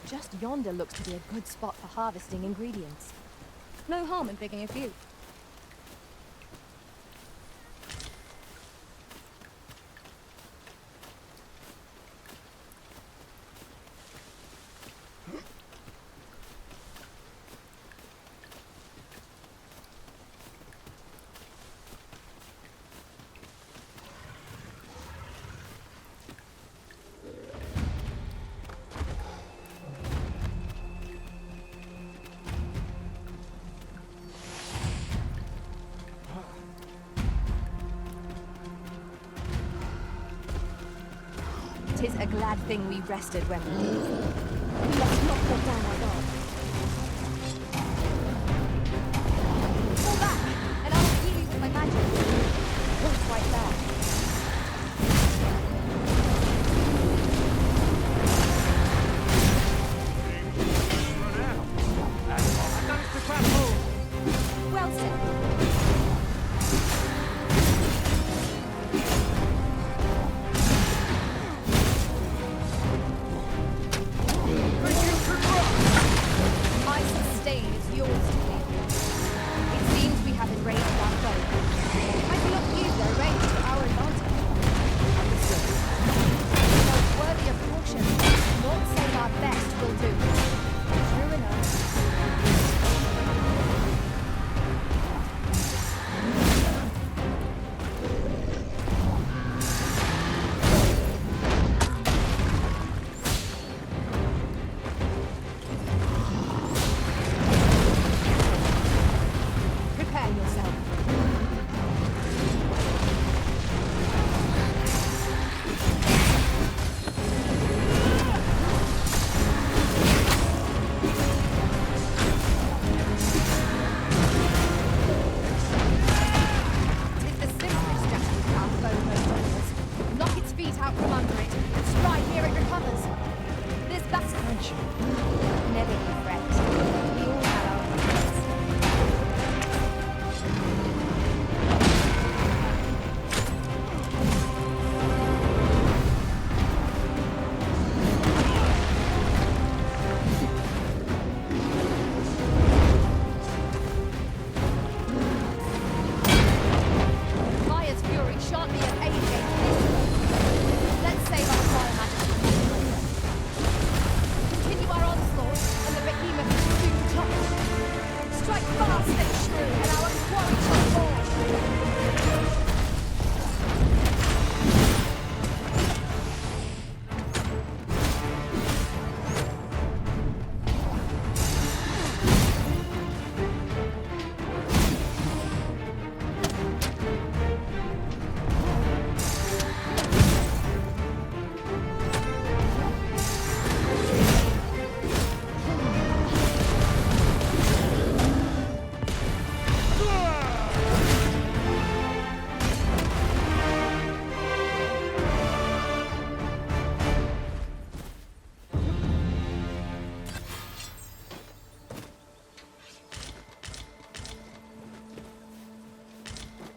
Just yonder looks to be a good spot for harvesting ingredients. No harm in picking a few. Tis a glad thing we rested when we did. We must not let down our guard. Fall back, and I will heal you with my magic. What's right there? Well said.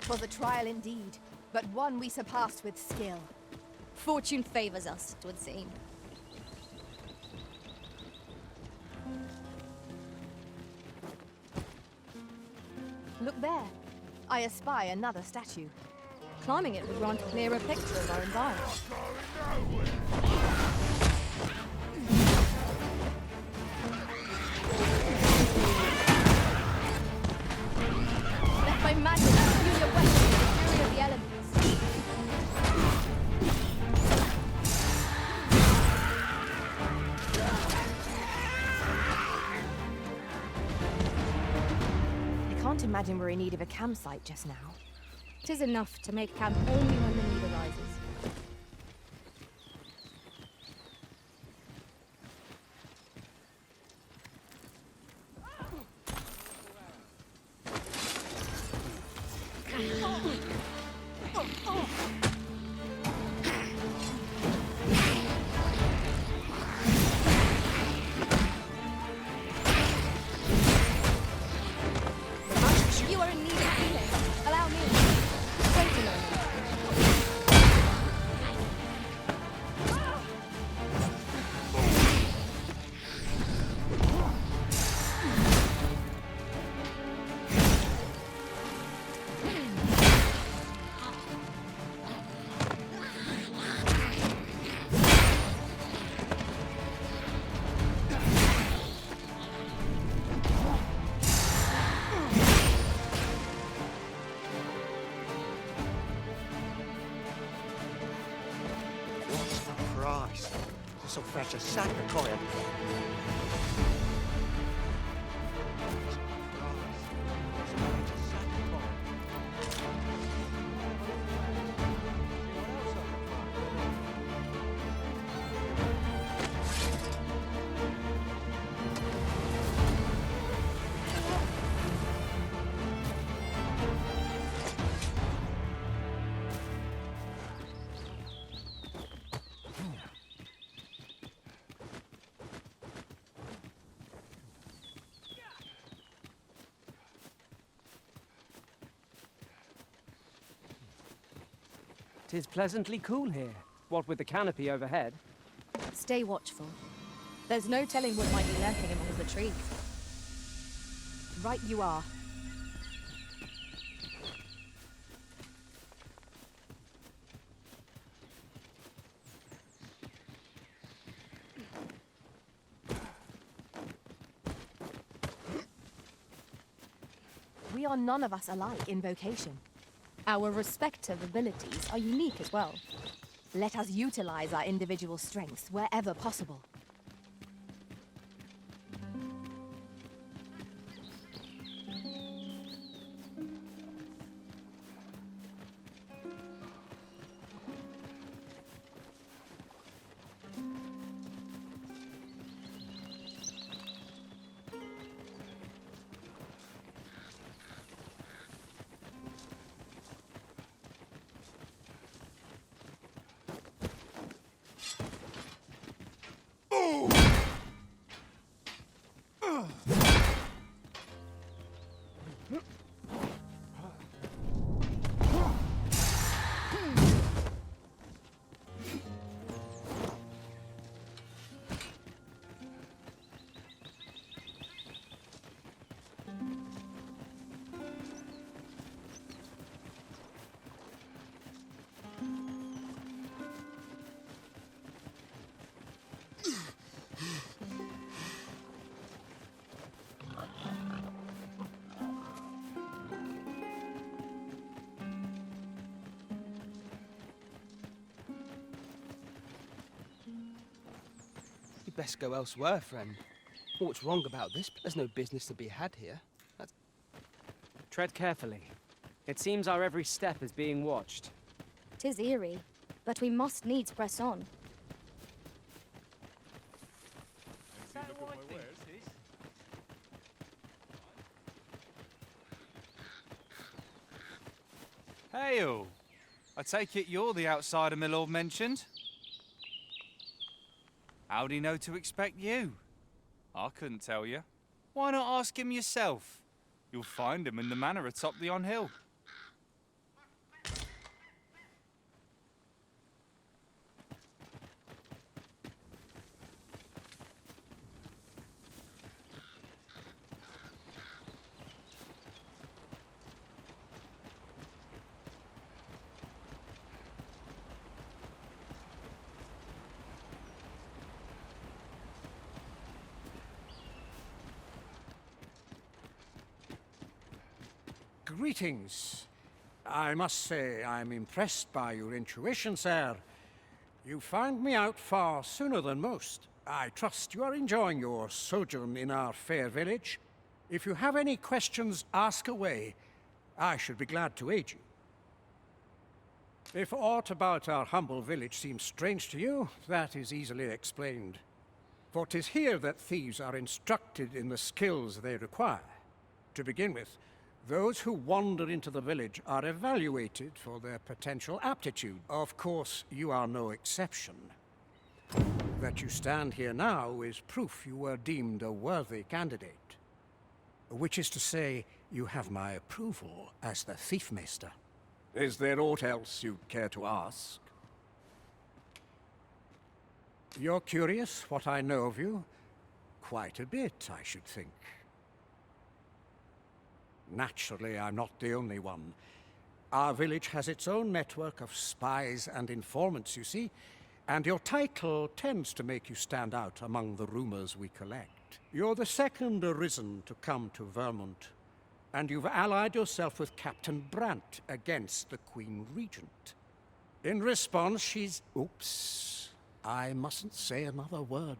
Was a trial indeed, but one we surpassed with skill. Fortune favors us, it would seem. Look there. I espy another statue. Climbing it would grant a clearer picture of our environment. Let my magic imbue your weapon with the fury of the elements. I can't imagine we're in need of a campsite just now. 'Tis enough to make camp only when the need arises. You are in need of healing. Allow me. Wait a moment. What's the price? This'll fetch a sack of coin. Tis pleasantly cool here, what with the canopy overhead. Stay watchful. There's no telling what might be lurking among the trees. Right you are. We are none of us alike in vocation. Our respective abilities are unique as well. Let us utilize our individual strengths wherever possible. You'd best go elsewhere, friend. What's wrong about this? There's no business to be had here. Tread carefully. It seems our every step is being watched. 'Tis eerie, but we must needs press on. Hail! I take it you're the outsider my lord mentioned? How'd he know to expect you? I couldn't tell you. Why not ask him yourself? You'll find him in the manor atop the on-hill. Greetings. I must say I'm impressed by your intuition, sir. You found me out far sooner than most. I trust you are enjoying your sojourn in our fair village. If you have any questions, ask away. I should be glad to aid you. If aught about our humble village seems strange to you, that is easily explained. For 'tis here that thieves are instructed in the skills they require. To begin with, Those who wander into the village are evaluated for their potential aptitude. Of course, you are no exception. That you stand here now is proof you were deemed a worthy candidate. Which is to say, you have my approval as the Thiefmeister. Is there aught else you'd care to ask? You're curious what I know of you? Quite a bit, I should think. Naturally, I'm not the only one. Our village has its own network of spies and informants, you see, and your title tends to make you stand out among the rumors we collect. You're the second arisen to come to Vermont, and you've allied yourself with Captain Brandt against the Queen Regent. In response, she's... Oops. I mustn't say another word.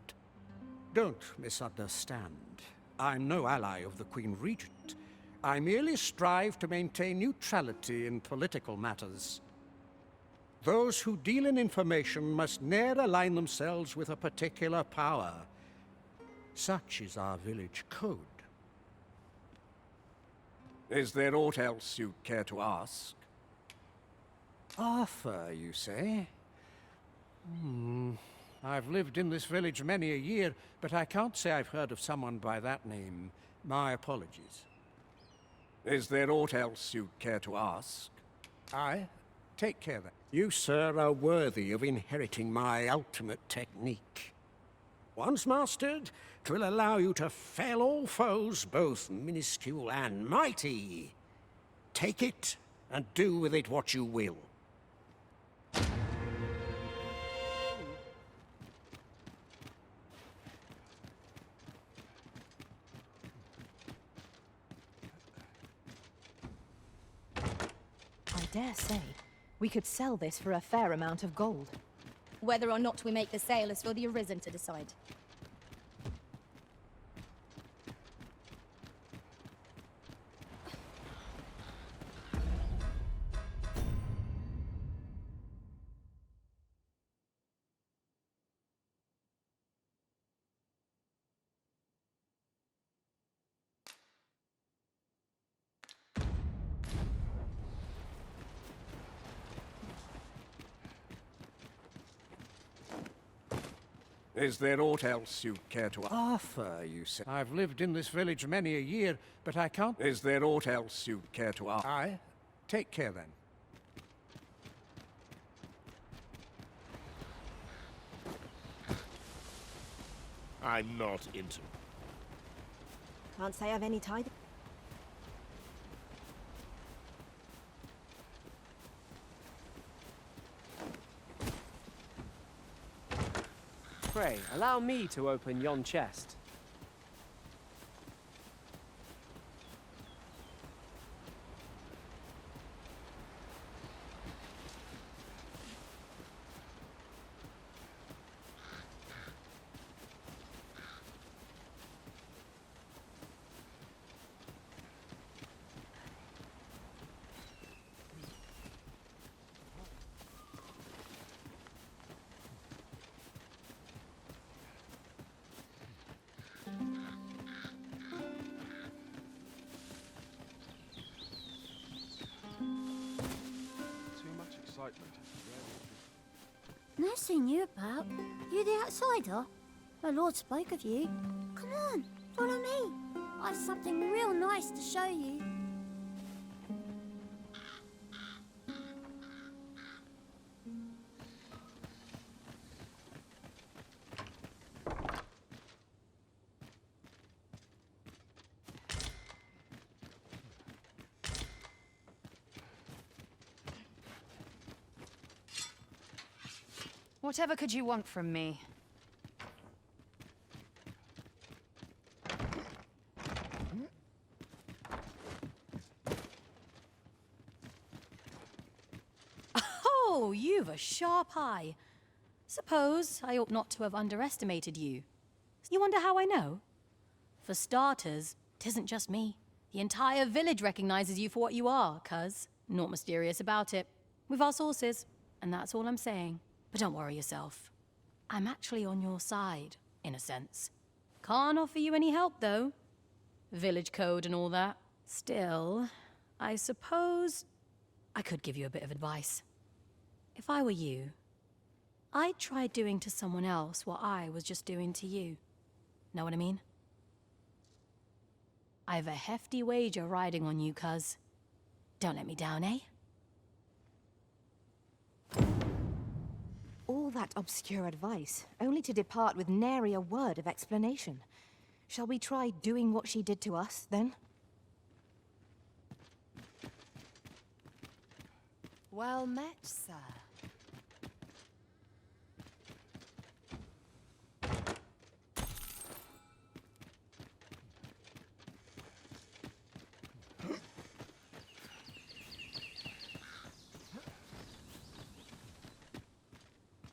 Don't misunderstand. I'm no ally of the Queen Regent. I merely strive to maintain neutrality in political matters. Those who deal in information must ne'er align themselves with a particular power. Such is our village code. Is there aught else you'd care to ask? Arthur, you say? I've lived in this village many a year, but I can't say I've heard of someone by that name. My apologies. Is there aught else you'd care to ask? Aye. Take care then. You, sir, are worthy of inheriting my ultimate technique. Once mastered, 'twill allow you to fell all foes, both minuscule and mighty. Take it, and do with it what you will. I dare say, we could sell this for a fair amount of gold. Whether or not we make the sale is for the Arisen to decide. Is there aught else you'd care to... Arthur, you say? I've lived in this village many a year, but I can't... Is there aught else you'd care to ask? Aye. Take care then. I'm not into... Can't say I've any tidings. Pray, allow me to open yon chest. Never seen you about. You the outsider? My lord spoke of you. Come on, follow me. I've something real nice to show you. Whatever could you want from me? Oh, you've a sharp eye. Suppose I ought not to have underestimated you. You wonder how I know? For starters, 'tisn't just me. The entire village recognizes you for what you are, cuz. Naught mysterious about it. We've our sources, and that's all I'm saying. But don't worry yourself. I'm actually on your side, in a sense. Can't offer you any help, though. Village code and all that. Still, I suppose I could give you a bit of advice. If I were you, I'd try doing to someone else what I was just doing to you. Know what I mean? I've a hefty wager riding on you, cuz. Don't let me down, eh? All that obscure advice, only to depart with nary a word of explanation. Shall we try doing what she did to us, then? Well met, sir.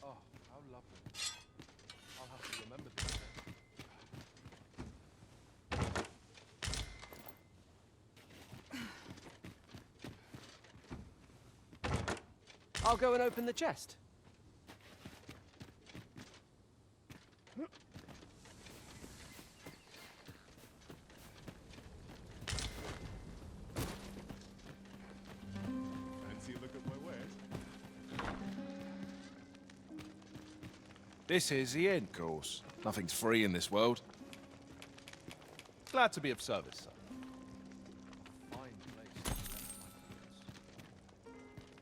Oh, how lovely. I'll have to remember this. I'll go and open the chest. Fancy a look at my wares? This is the end course. Nothing's free in this world. Glad to be of service, sir.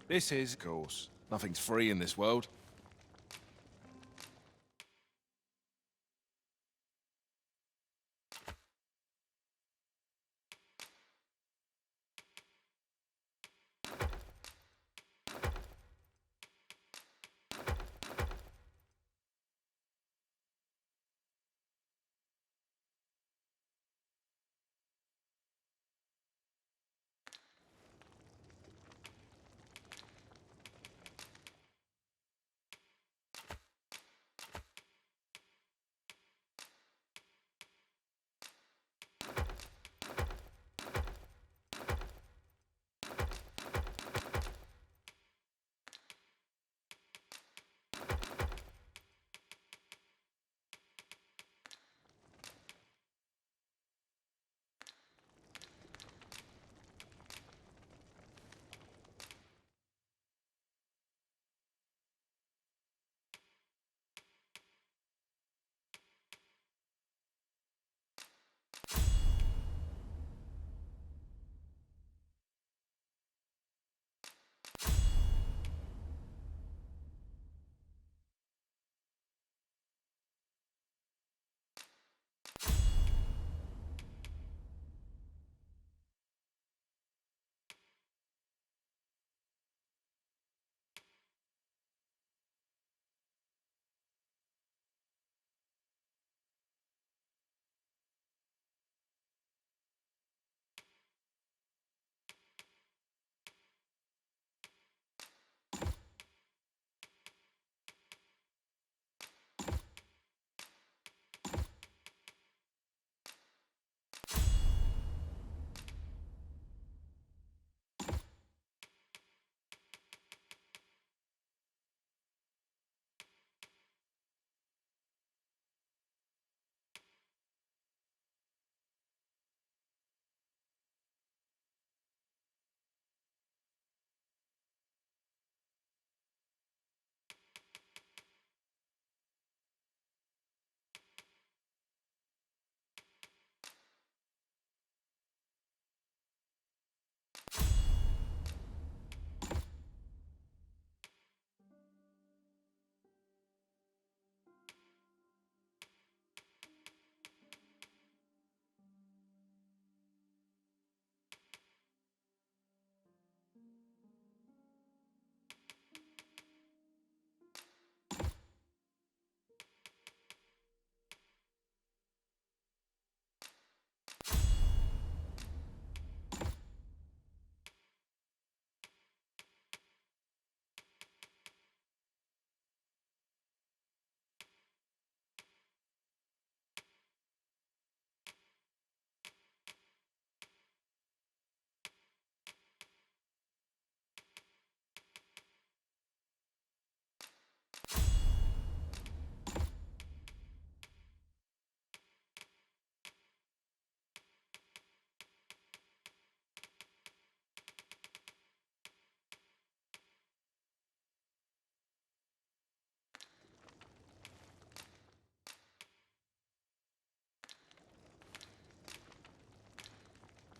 This is course. Nothing's free in this world.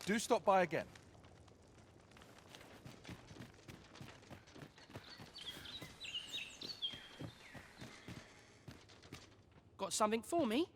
Do stop by again. Got something for me?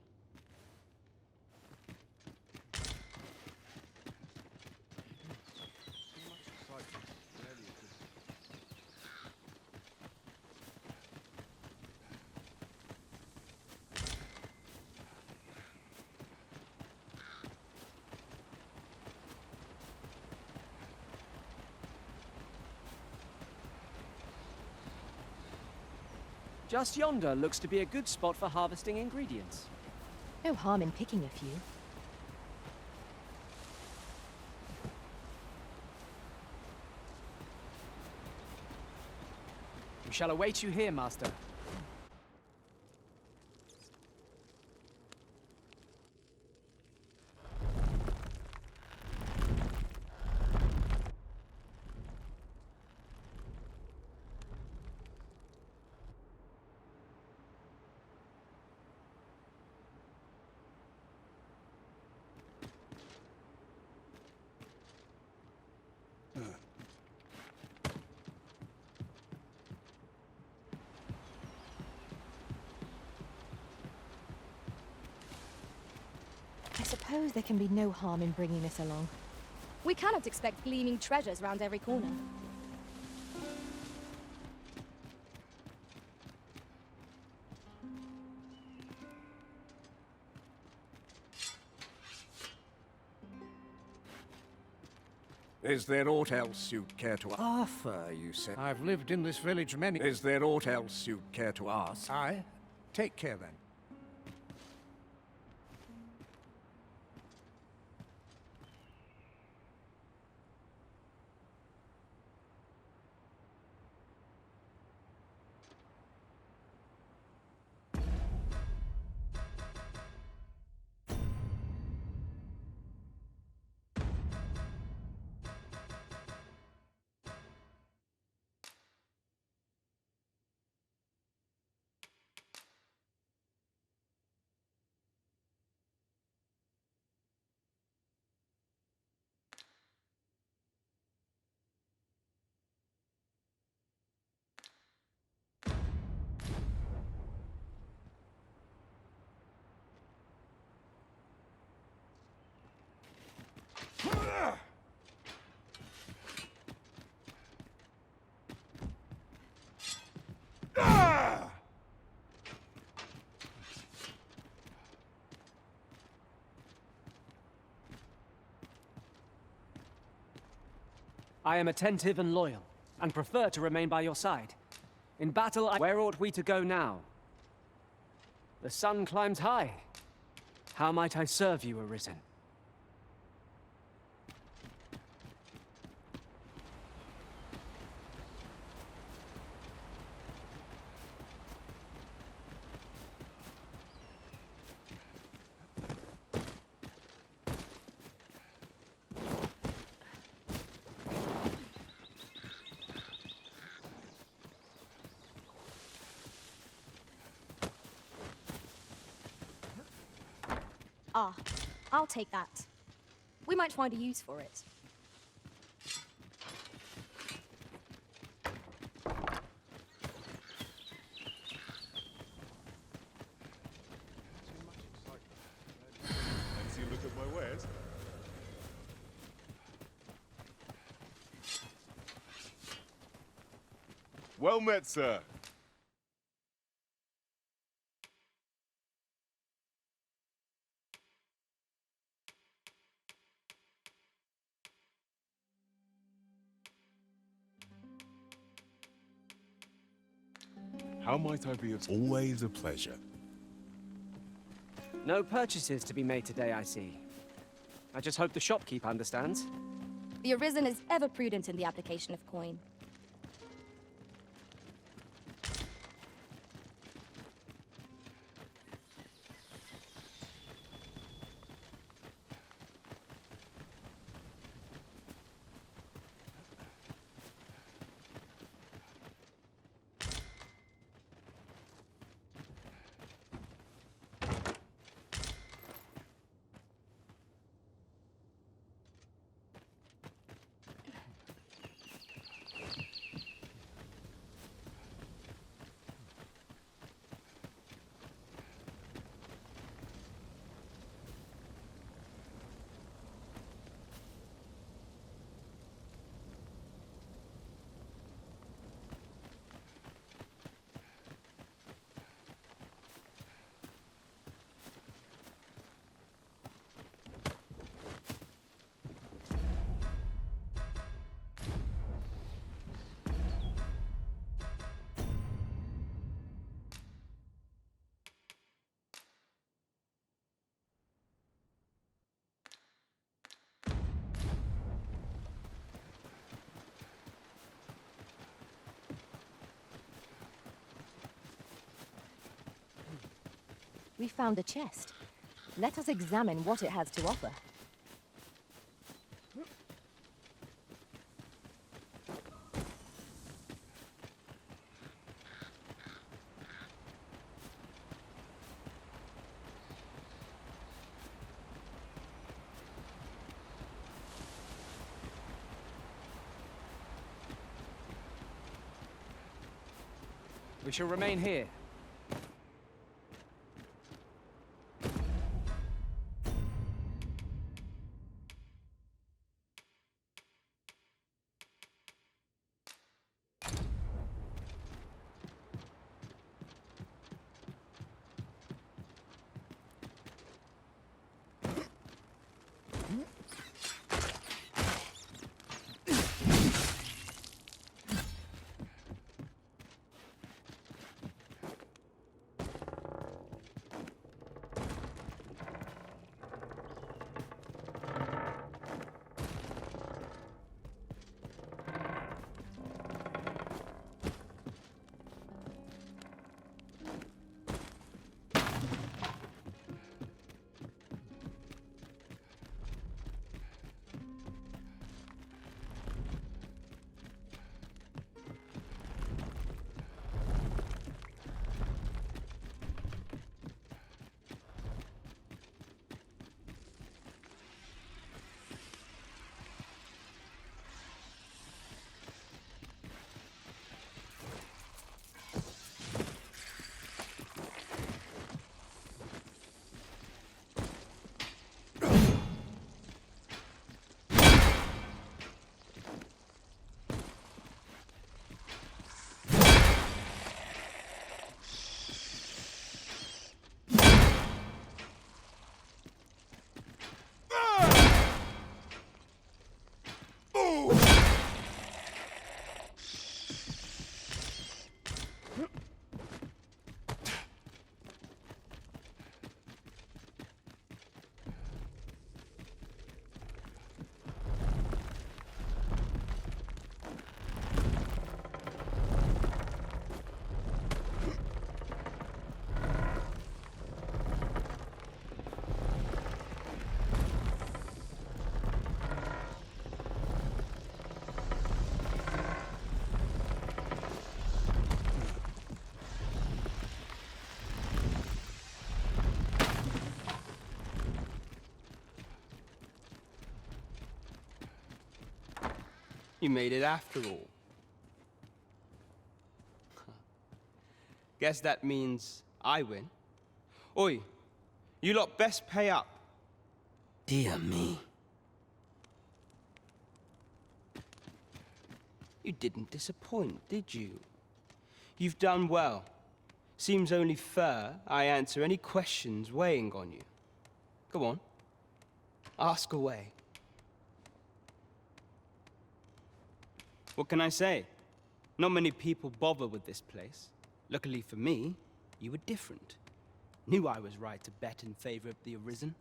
Just yonder looks to be a good spot for harvesting ingredients. No harm in picking a few. We shall await you here, Master. I suppose there can be no harm in bringing this along. We cannot expect gleaming treasures round every corner. Is there aught else you'd care to... Arthur, you say? I've lived in this village many... Is there aught else you'd care to ask? Aye. Take care, then. I am attentive and loyal, and prefer to remain by your side. In battle, where ought we to go now? The sun climbs high. How might I serve you, Arisen? Ah, I'll take that. We might find a use for it. Fancy a look at my wares? Well met, sir. How might I be of... Always a pleasure. No purchases to be made today, I see. I just hope the shopkeep understands. The Arisen is ever prudent in the application of coin. We found a chest. Let us examine what it has to offer. We shall remain here. You made it after all. Guess that means I win. Oi, you lot best pay up. Dear me. You didn't disappoint, did you? You've done well. Seems only fair I answer any questions weighing on you. Go on. Ask away. What can I say? Not many people bother with this place. Luckily for me, you were different. Knew I was right to bet in favor of the Arisen.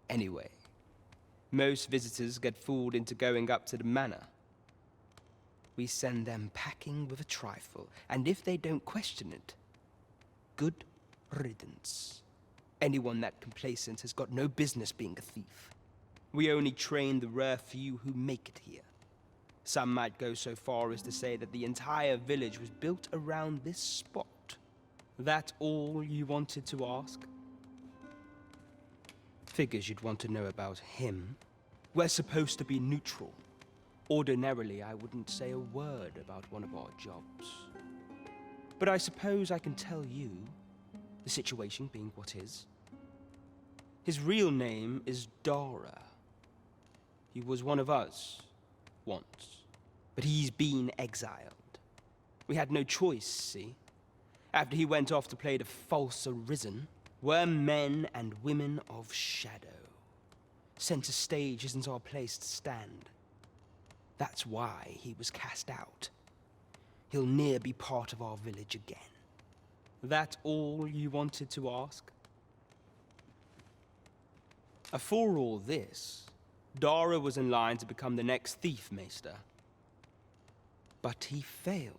Anyway, most visitors get fooled into going up to the manor. We send them packing with a trifle, and if they don't question it, good riddance. Anyone that complacent has got no business being a thief. We only train the rare few who make it here. Some might go so far as to say that the entire village was built around this spot. That all you wanted to ask? Figures you'd want to know about him. We're supposed to be neutral. Ordinarily, I wouldn't say a word about one of our jobs. But I suppose I can tell you, the situation being what is. His real name is Dara. He was one of us, once. But he's been exiled. We had no choice, see? After he went off to play the false Arisen, we're men and women of shadow. Center stage isn't our place to stand. That's why he was cast out. He'll ne'er be part of our village again. That all you wanted to ask? For all this, Dara was in line to become the next thief maester. But he failed.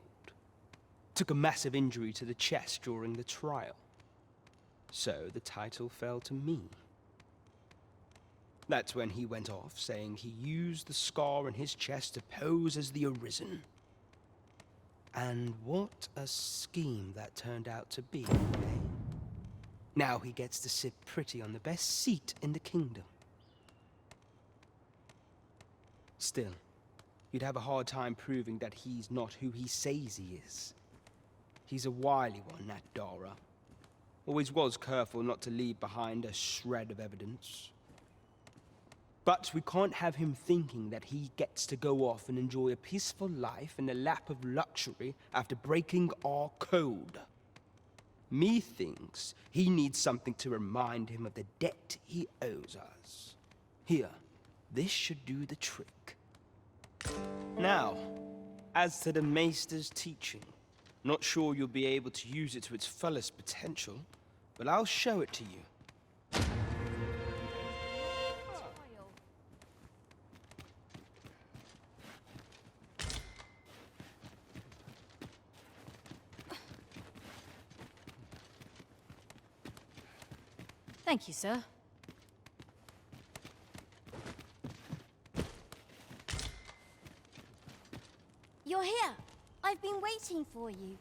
Took a massive injury to the chest during the trial. So the title fell to me. That's when he went off, saying he used the scar on his chest to pose as the Arisen. And what a scheme that turned out to be, eh? Now he gets to sit pretty on the best seat in the kingdom. Still, you'd have a hard time proving that he's not who he says he is. He's a wily one, that Dara. Always was careful not to leave behind a shred of evidence. But we can't have him thinking that he gets to go off and enjoy a peaceful life in a lap of luxury after breaking our code. Methinks he needs something to remind him of the debt he owes us. Here, this should do the trick. Now, as to the Maester's teaching, not sure you'll be able to use it to its fullest potential, but I'll show it to you. Thank you, sir. You're here. I've been waiting for you.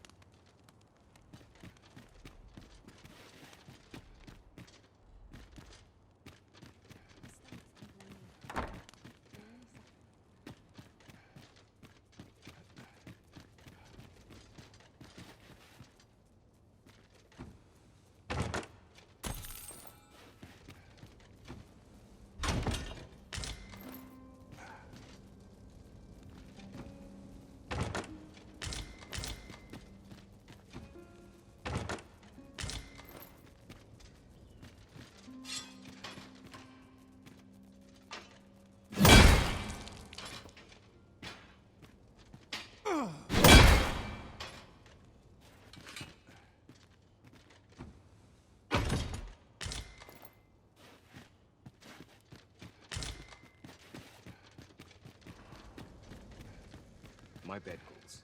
My bed calls.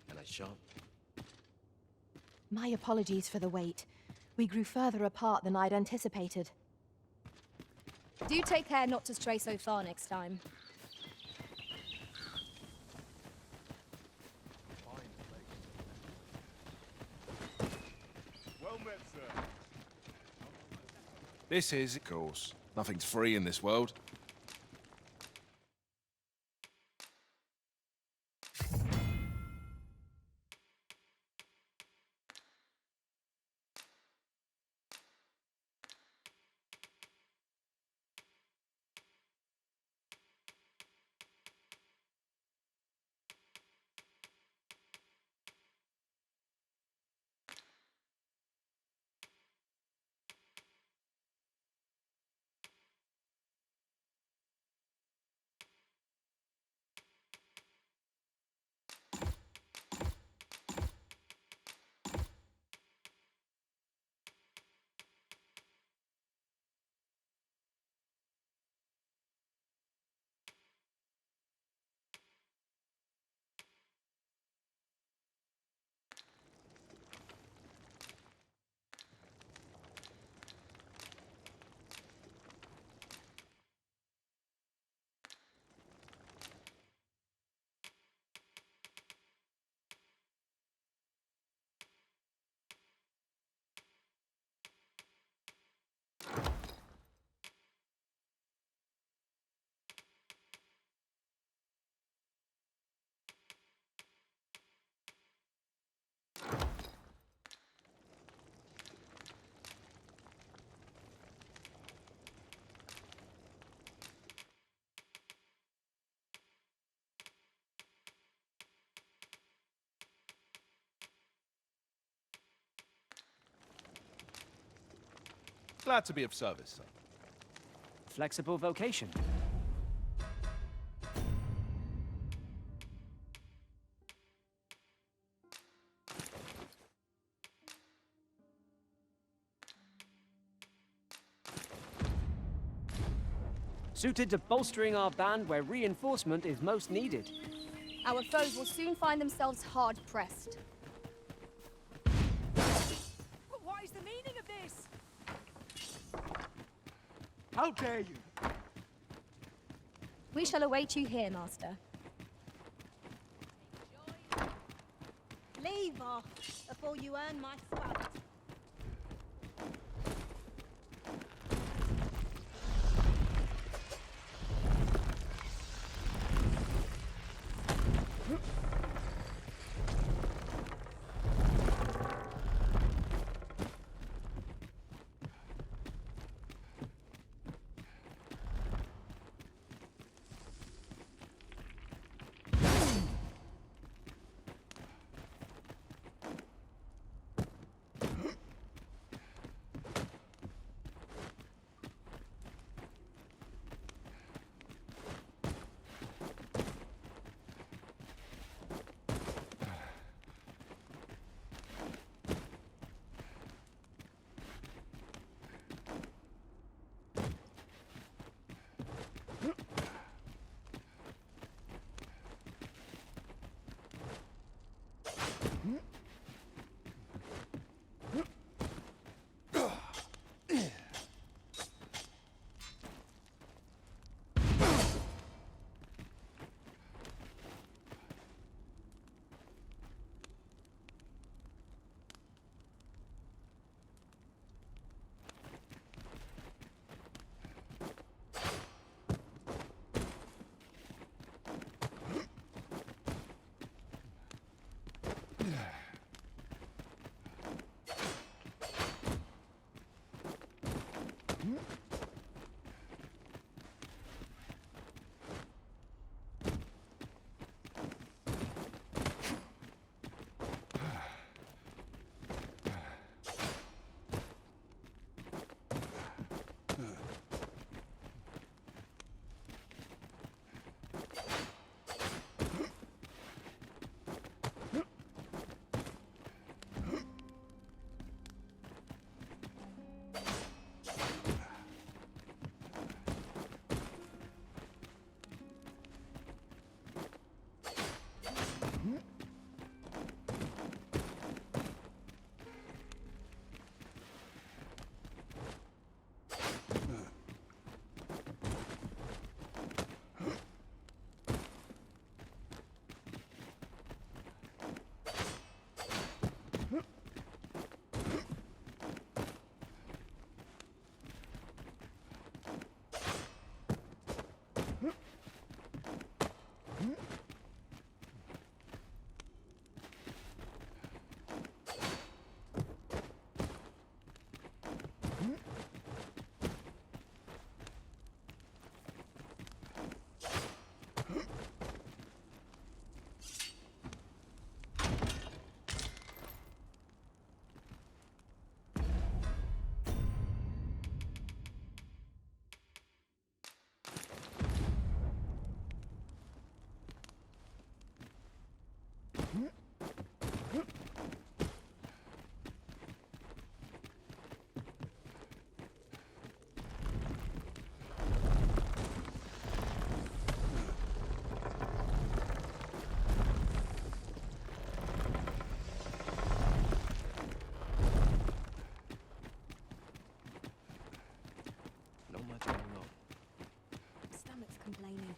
And I shan't. My apologies for the wait. We grew further apart than I'd anticipated. Do take care not to stray so far next time. Well met, sir. This is, of course. Nothing's free in this world. Glad to be of service, sir. Flexible vocation. Suited to bolstering our band where reinforcement is most needed. Our foes will soon find themselves hard-pressed. But what is the meaning of this? this! How dare you? We shall await you here, Master. Leave off before you earn my spite. Complaining.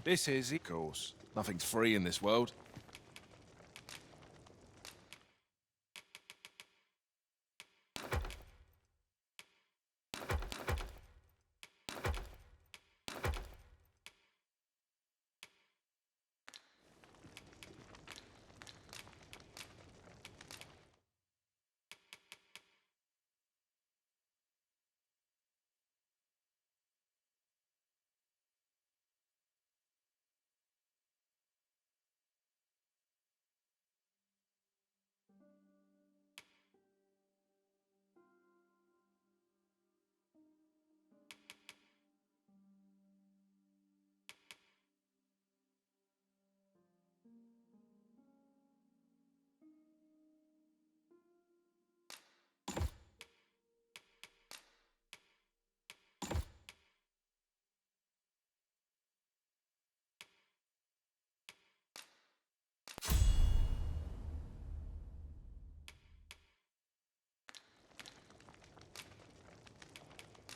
This is, of course. Nothing's free in this world.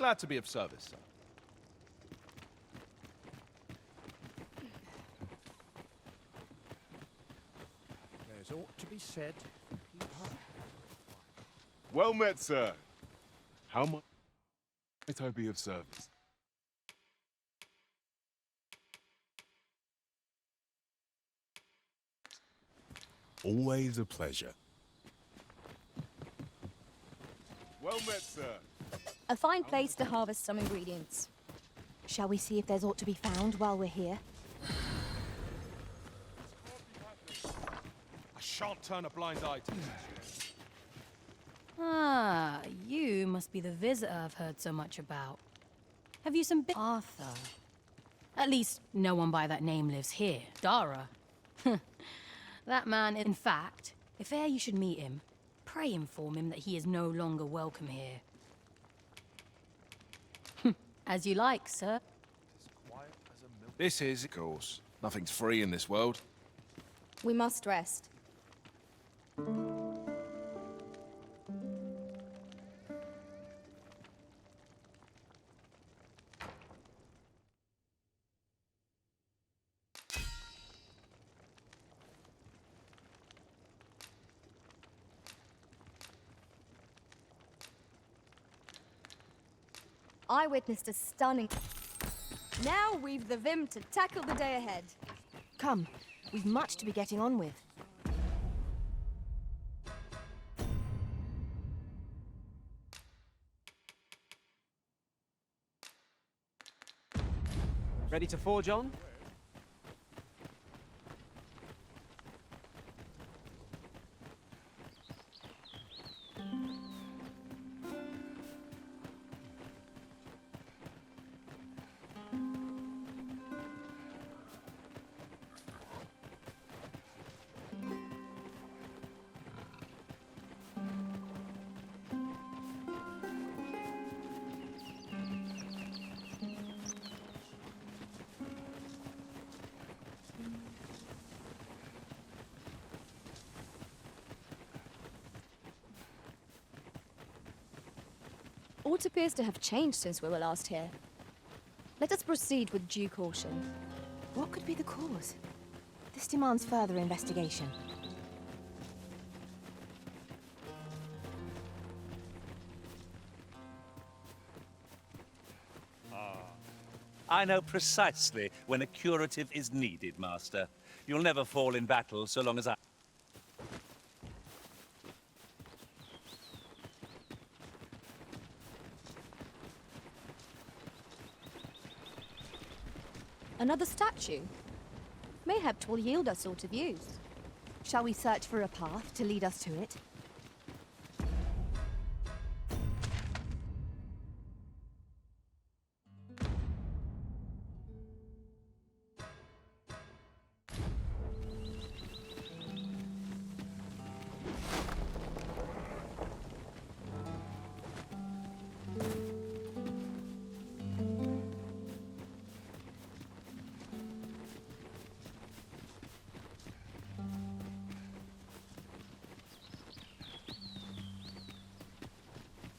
Glad to be of service, sir. There's aught to be said. Well met, sir. How might I be of service? Always a pleasure. Well met, sir. A fine place to harvest some ingredients. Shall we see if there's aught to be found while we're here? I shan't turn a blind eye to this. Ah, you must be the visitor I've heard so much about. Have you some Arthur? At least, no one by that name lives here. Dara. That man, in fact, if e'er you should meet him, pray inform him that he is no longer welcome here. As you like, sir. This is, of course. Nothing's free in this world. We must rest. I witnessed a stunning... Now we've the vim to tackle the day ahead. Come, we've much to be getting on with. Ready to forge on? Aught appears to have changed since we were last here. Let us proceed with due caution. What could be the cause? This demands further investigation. I know precisely when a curative is needed, Master. You'll never fall in battle so long as I... Another statue? Mayhap 'twill yield us all to views. Shall we search for a path to lead us to it?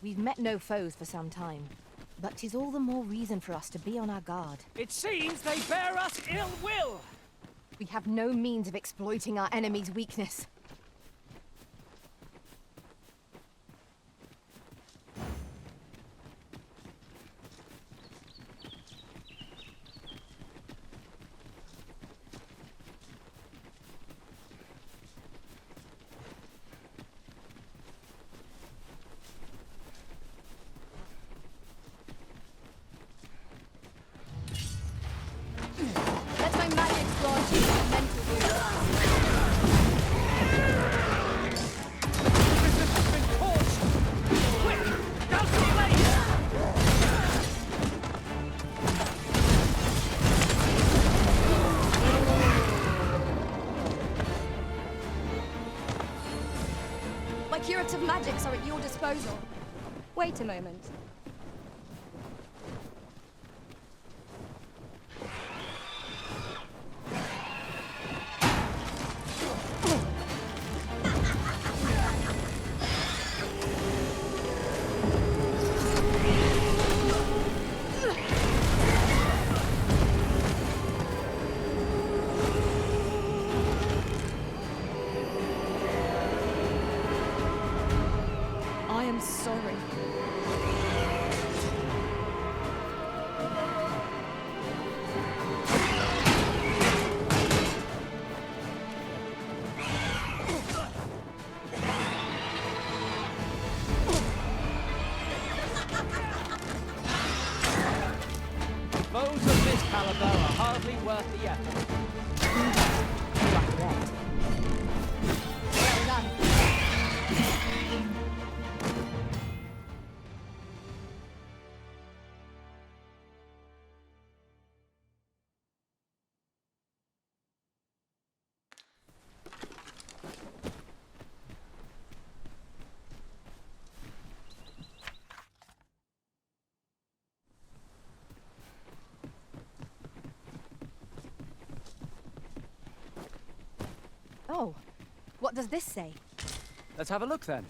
We've met no foes for some time, but 'tis all the more reason for us to be on our guard. It seems they bear us ill will! We have no means of exploiting our enemy's weakness. Let my magic grant you a mental boost. My curative magics are at your disposal. Wait a moment. sorry. Foes of this caliber are hardly worth the effort. You are correct. Well done. Oh, what does this say? Let's have a look then.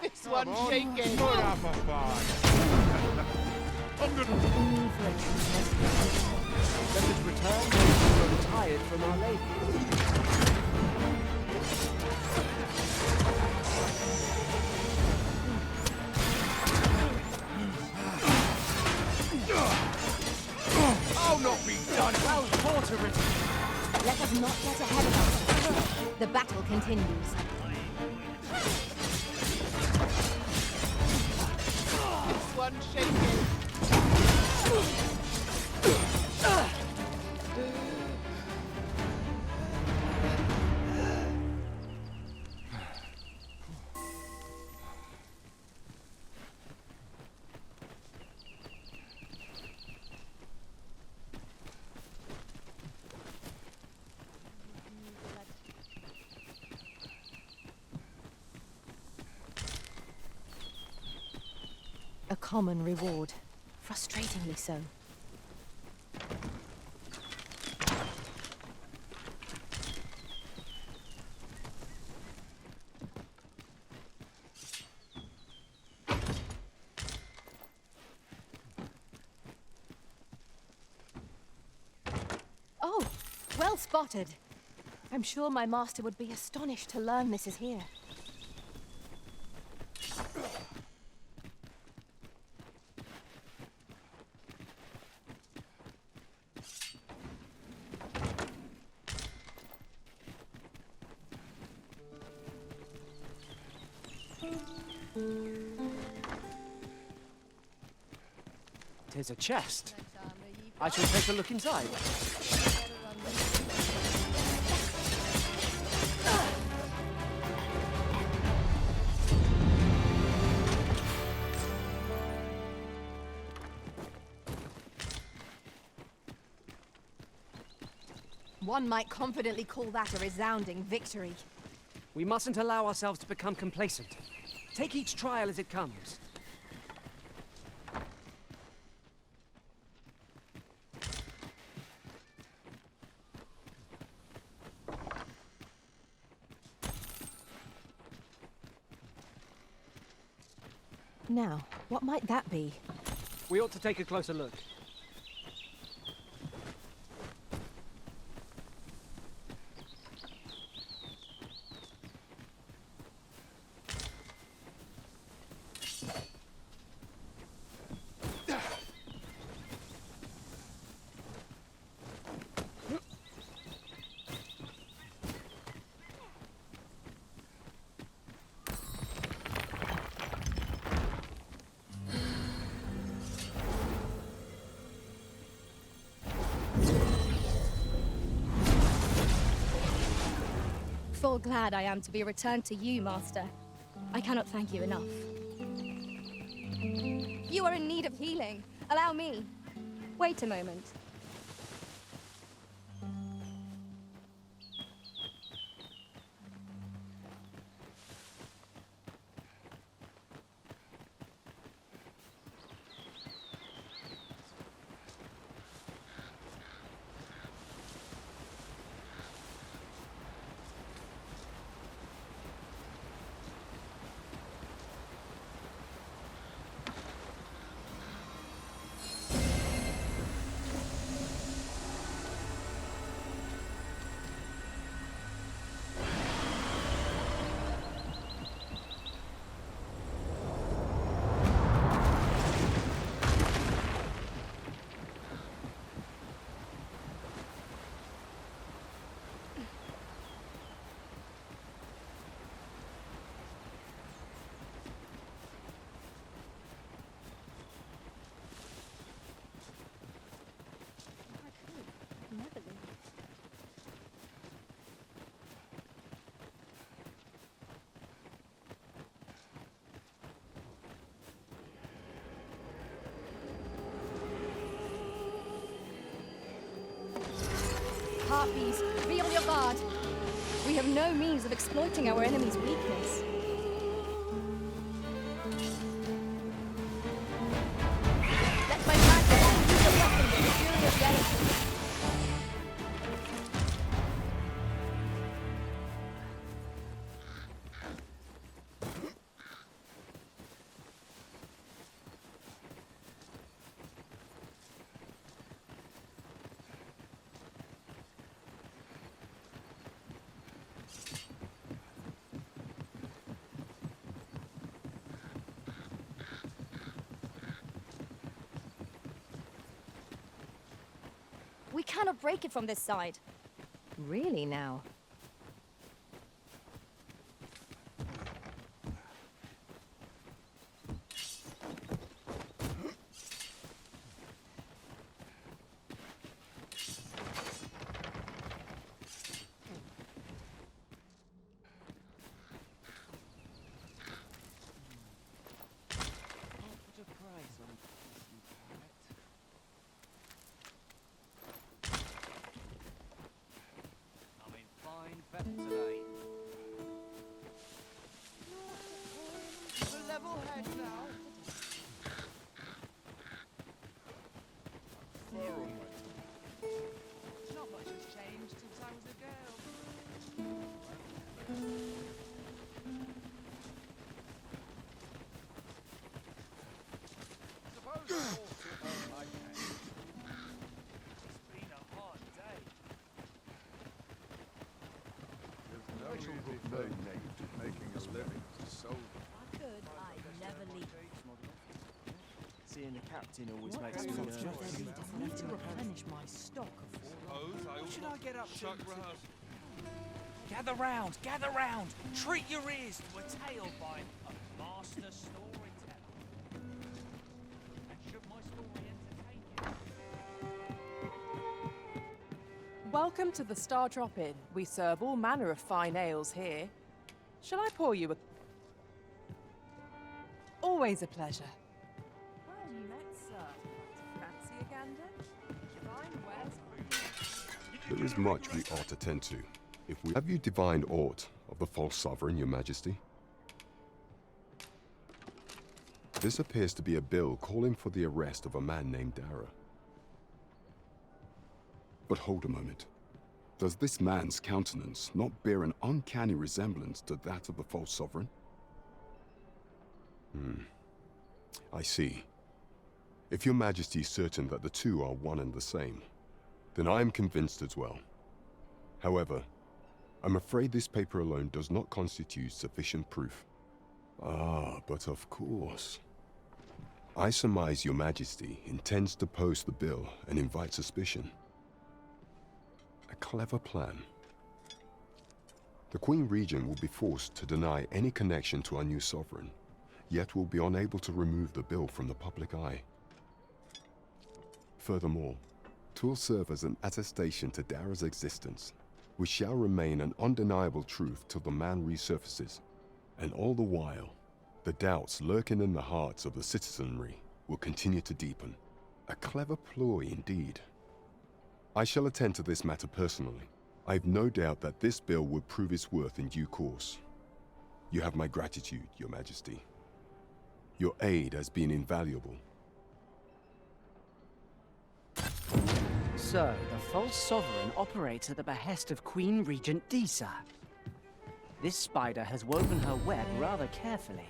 This one's shaking. Put up a fight. Let us return when we grow tired from our labor. I'll not be done. Well fought, Arisen. Let us not get ahead of ourselves. The battle continues. This one's shaking. A common reward. Frustratingly so. Oh, well spotted. I'm sure my master would be astonished to learn this is here. Tis a chest. I shall take a look inside. One might confidently call that a resounding victory. We mustn't allow ourselves to become complacent. Take each trial as it comes. Now, what might that be? We ought to take a closer look. Full glad I am to be returned to you, Master. I cannot thank you enough. You are in need of healing. Allow me. Wait a moment. Harpies, be on your guard. We have no means of exploiting our enemy's weakness. Let my magic use a weapon with the fury of the elements. We cannot break it from this side. Really now? Today. The level head now. Not much has changed since I was a girl. Suppose I ought to earn my pay. It's been a hard day. No easy thing making a living as a soldier. If I could, I'd never leave. Seeing the captain always makes me nervous. I need to replenish my stock of What should I get up to? Gather round, gather round. Treat your ears to a tale by a master storyteller. And should my story entertain you? Welcome to the Star Drop Inn. We serve all manner of fine ales here. Shall I pour you a... Always a pleasure. Well met, sir. Fancy a gander? Divine wares. There is much we ought to tend to. If we have you divined aught of the false sovereign, your majesty? This appears to be a bill calling for the arrest of a man named Dara. But hold a moment. Does this man's countenance not bear an uncanny resemblance to that of the false sovereign? I see. If your majesty is certain that the two are one and the same, then I am convinced as well. However, I'm afraid this paper alone does not constitute sufficient proof. Ah, but of course. I surmise your majesty intends to post the bill and invite suspicion. A clever plan. The Queen Regent will be forced to deny any connection to our new sovereign, yet will be unable to remove the bill from the public eye. Furthermore, 'twill serve as an attestation to Dara's existence, which shall remain an undeniable truth till the man resurfaces. And all the while, the doubts lurking in the hearts of the citizenry will continue to deepen. A clever ploy indeed. I shall attend to this matter personally. I have no doubt that this bill will prove its worth in due course. You have my gratitude, your majesty. Your aid has been invaluable. So, the false sovereign operates at the behest of Queen Regent Disa. This spider has woven her web rather carefully.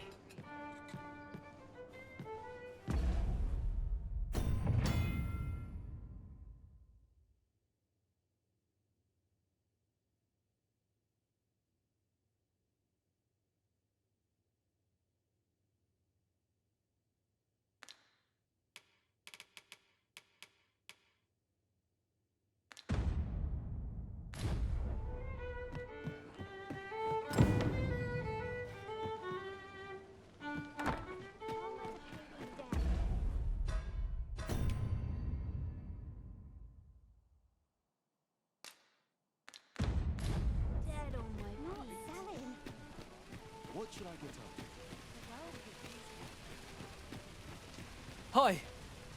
What should I get up? Hi,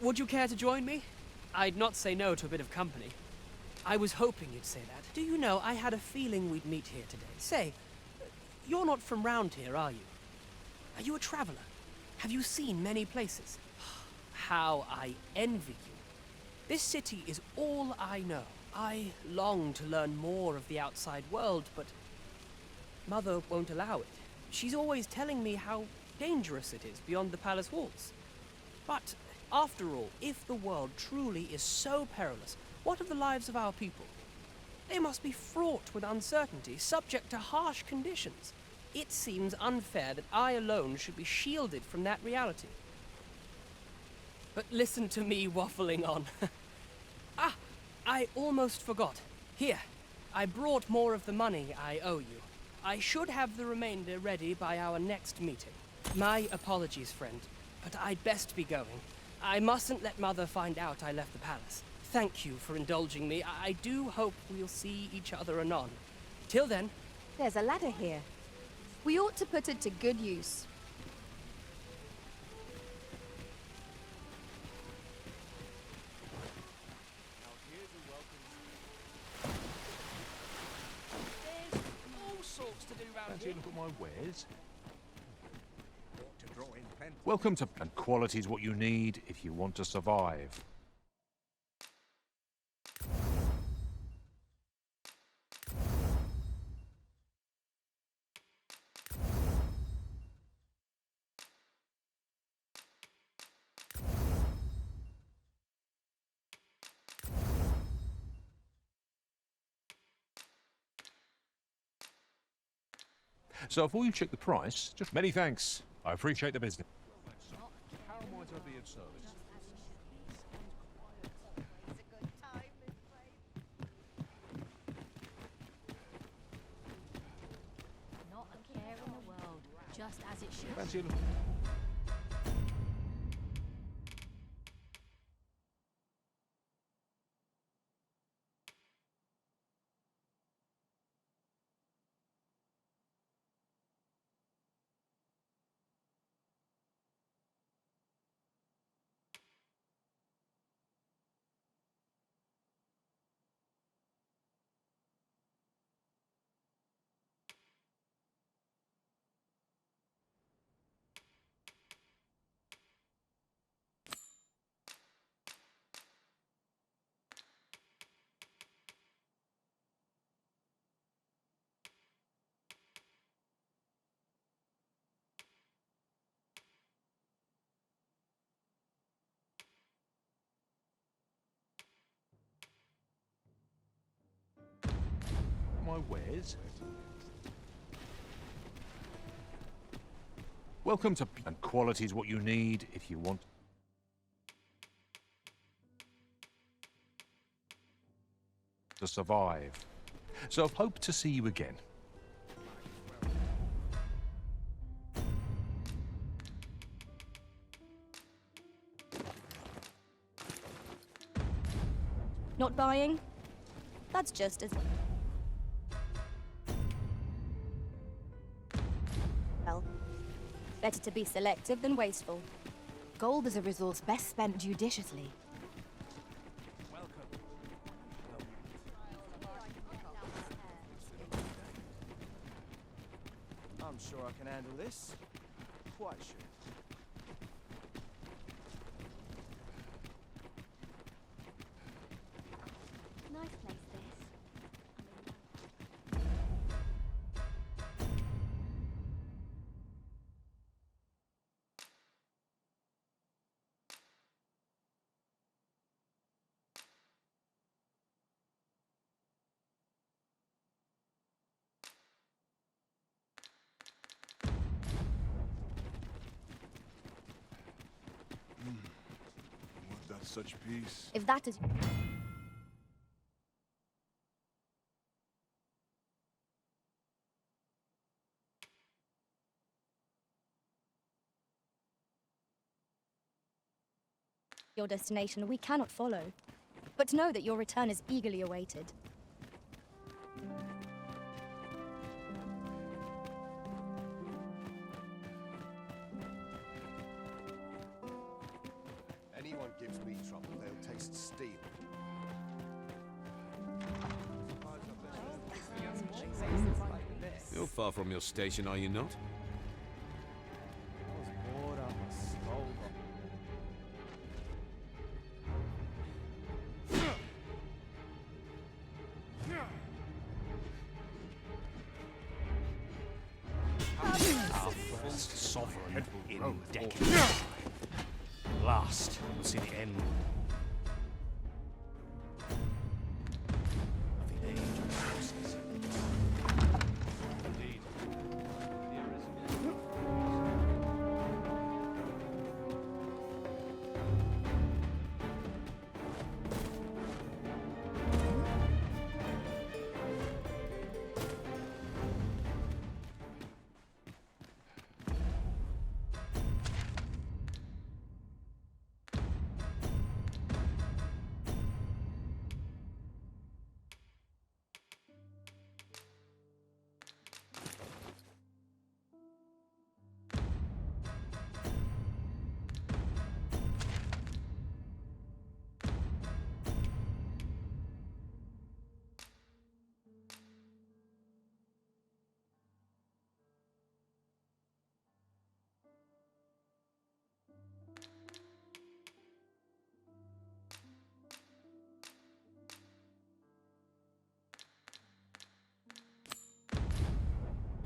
would you care to join me? I'd not say no to a bit of company. I was hoping you'd say that. Do you know, I had a feeling we'd meet here today. Say, you're not from round here, are you? Are you a traveler? Have you seen many places? How I envy you. This city is all I know. I long to learn more of the outside world, but Mother won't allow it. She's always telling me how dangerous it is beyond the palace walls. But, after all, if the world truly is so perilous, what of the lives of our people? They must be fraught with uncertainty, subject to harsh conditions. It seems unfair that I alone should be shielded from that reality. But listen to me waffling on. Ah, I almost forgot. Here, I brought more of the money I owe you. I should have the remainder ready by our next meeting. My apologies, friend, but I'd best be going. I mustn't let Mother find out I left the palace. Thank you for indulging me. I do hope we'll see each other anon. Till then... There's a ladder here. We ought to put it to good use. There's all sorts to do round here. Look at my wares. Ought to draw in plenty. Welcome to... And quality's what you need if you want to survive. So before you check the price, just many thanks. I appreciate the business. How might I be of service? Not a care in the world, just as it should. Fancy a look? My wares. Welcome to... And quality's what you need if you want... to survive. So I hope to see you again. Not buying? That's just as... Well, better to be selective than wasteful. Gold is a resource best spent judiciously. I'm sure I can handle this. Quite sure. Nice place, this. Want that such peace? If that is... your destination we cannot follow. But know that your return is eagerly awaited. Anyone gives me trouble, they'll taste steel. far from your station, are you not? I was bored up a skull. Our first sovereign in decades. Last, we'll see the end of the age of houses. Indeed.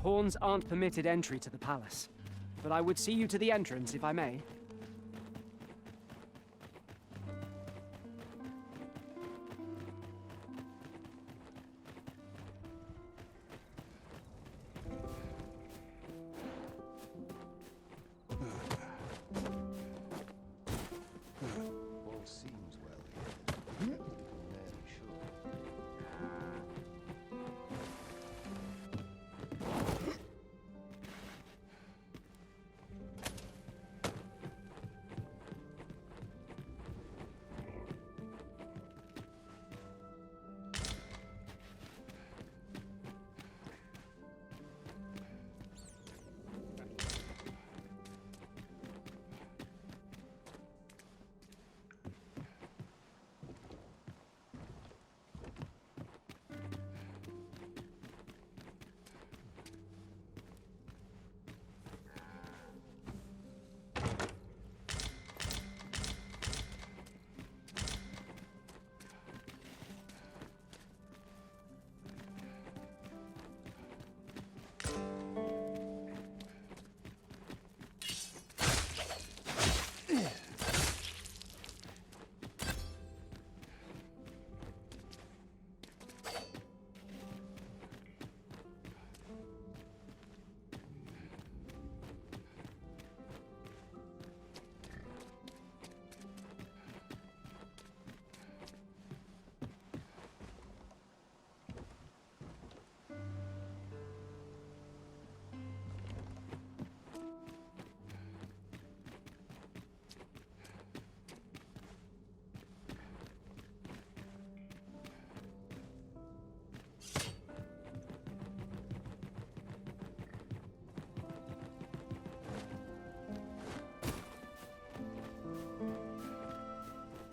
Pawns aren't permitted entry to the palace, but I would see you to the entrance if I may. All seems well here. Rarely sure.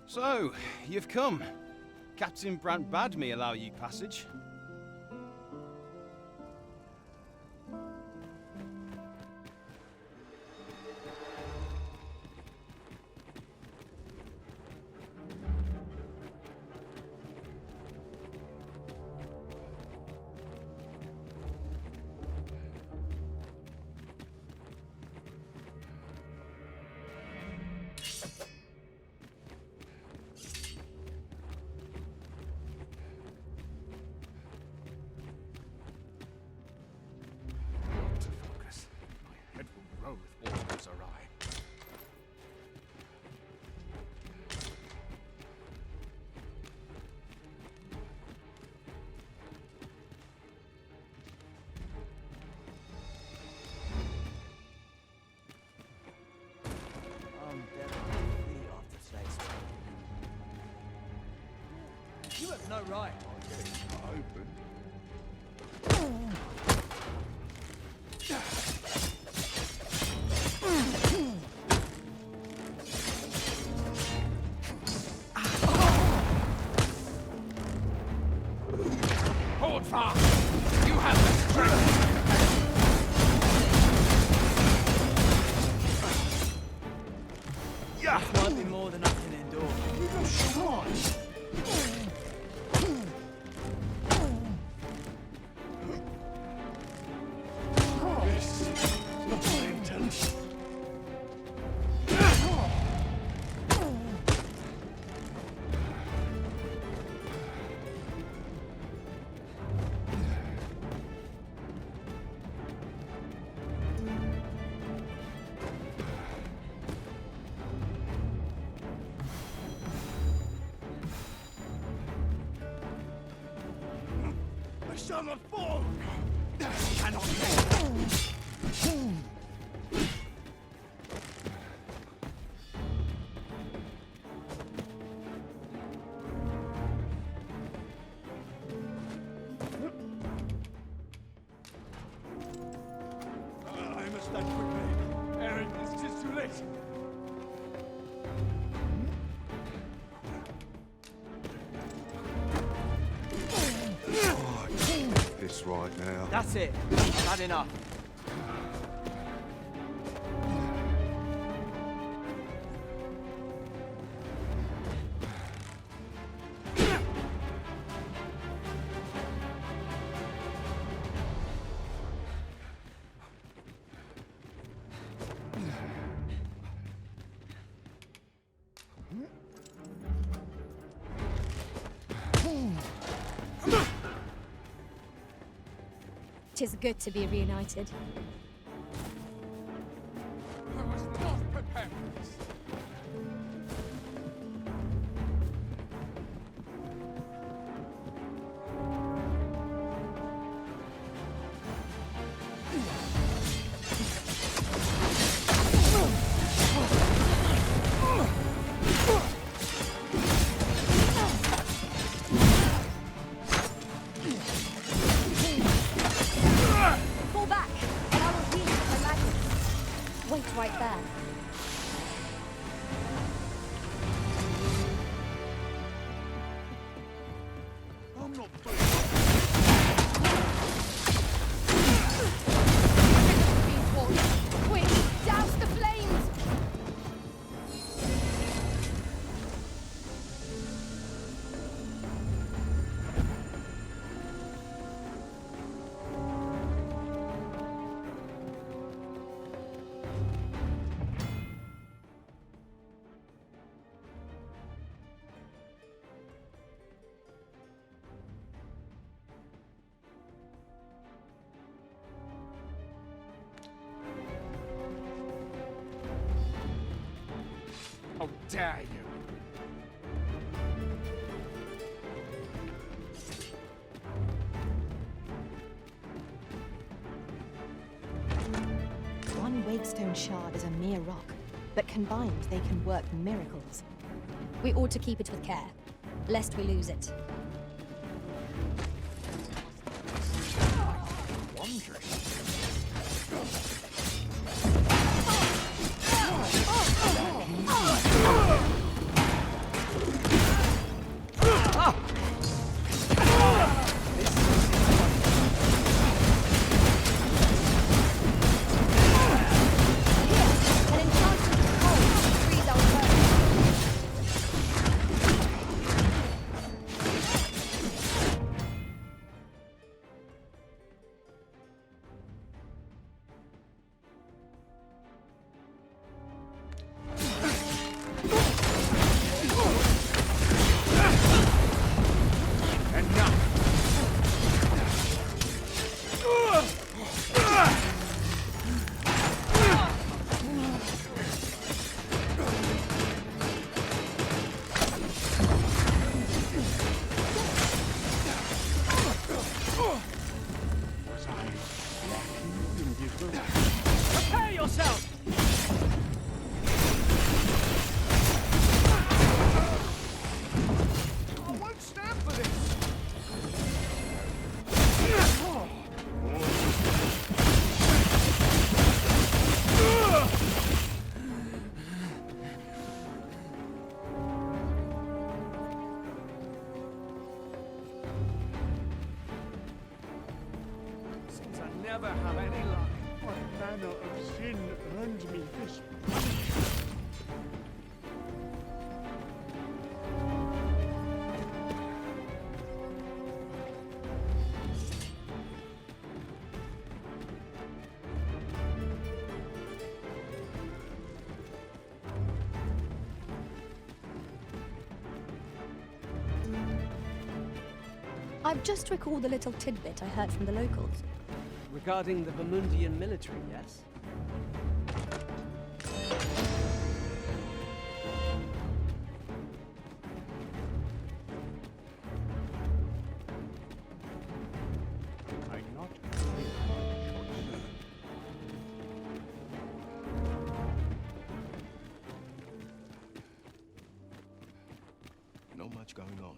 So, you've come. Captain Brant bade me allow you passage. You have no right. Open. Hold fast! You have the strength! son of fool! Cannot I must act quickly. Aaron, it's just too late. This right now. That's it. Bad enough. Tis good to be reunited. I was not prepared for this. Fall back, and I will heal you with my magic. Wait right there. I'm not Quick, douse the flames! How dare you! One Wakestone shard is a mere rock, but combined they can work miracles. We ought to keep it with care, lest we lose it. An enchanted cold frees our world. Prepare yourself! I won't stand for this! Seems I never have any luck. What manner of sin earned me this? I've just recalled a little tidbit I heard from the locals. Regarding the Vermundian military, yes? not much going on.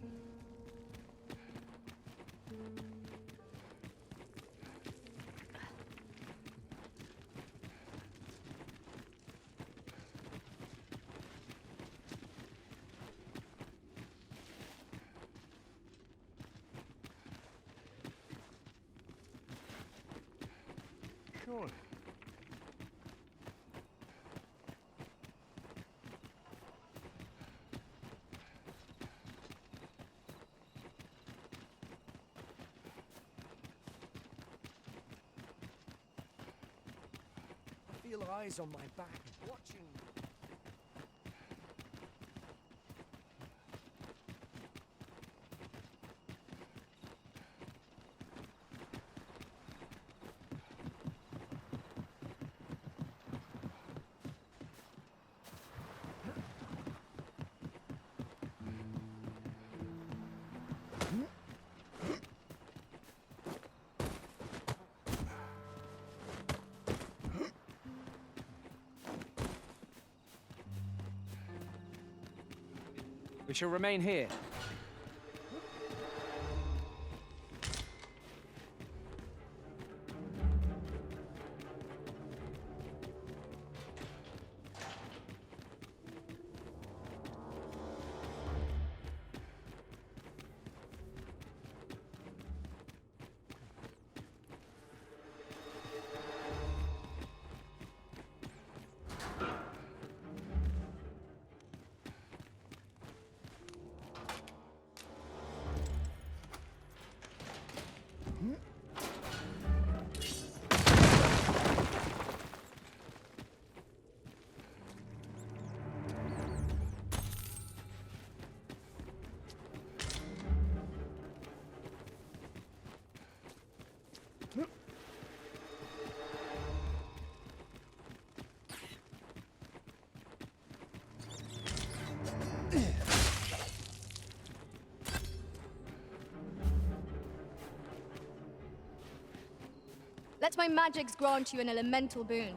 Surely. I feel eyes on my back, watching. We shall remain here. Let my magics grant you an elemental boon.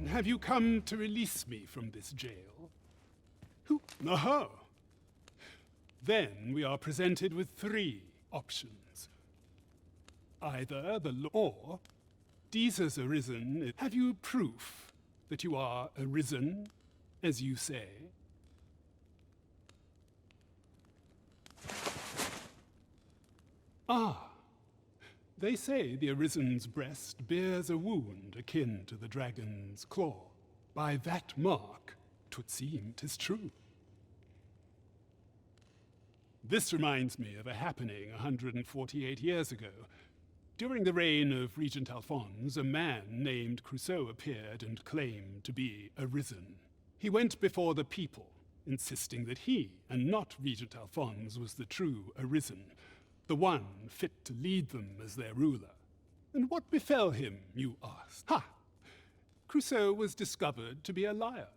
Have you come to release me from this jail? Who? Aha! Then we are presented with three options. Either the law, or Jesus arisen. Have you proof that you are arisen, as you say? Ah. They say the Arisen's breast bears a wound akin to the dragon's claw. By that mark, 'twould seem 'tis true. This reminds me of a happening 148 years ago. During the reign of Regent Alphonse, a man named Crusoe appeared and claimed to be Arisen. He went before the people, insisting that he, and not Regent Alphonse, was the true Arisen, the one fit to lead them as their ruler. And what befell him, you ask? Ha! Crusoe was discovered to be a liar,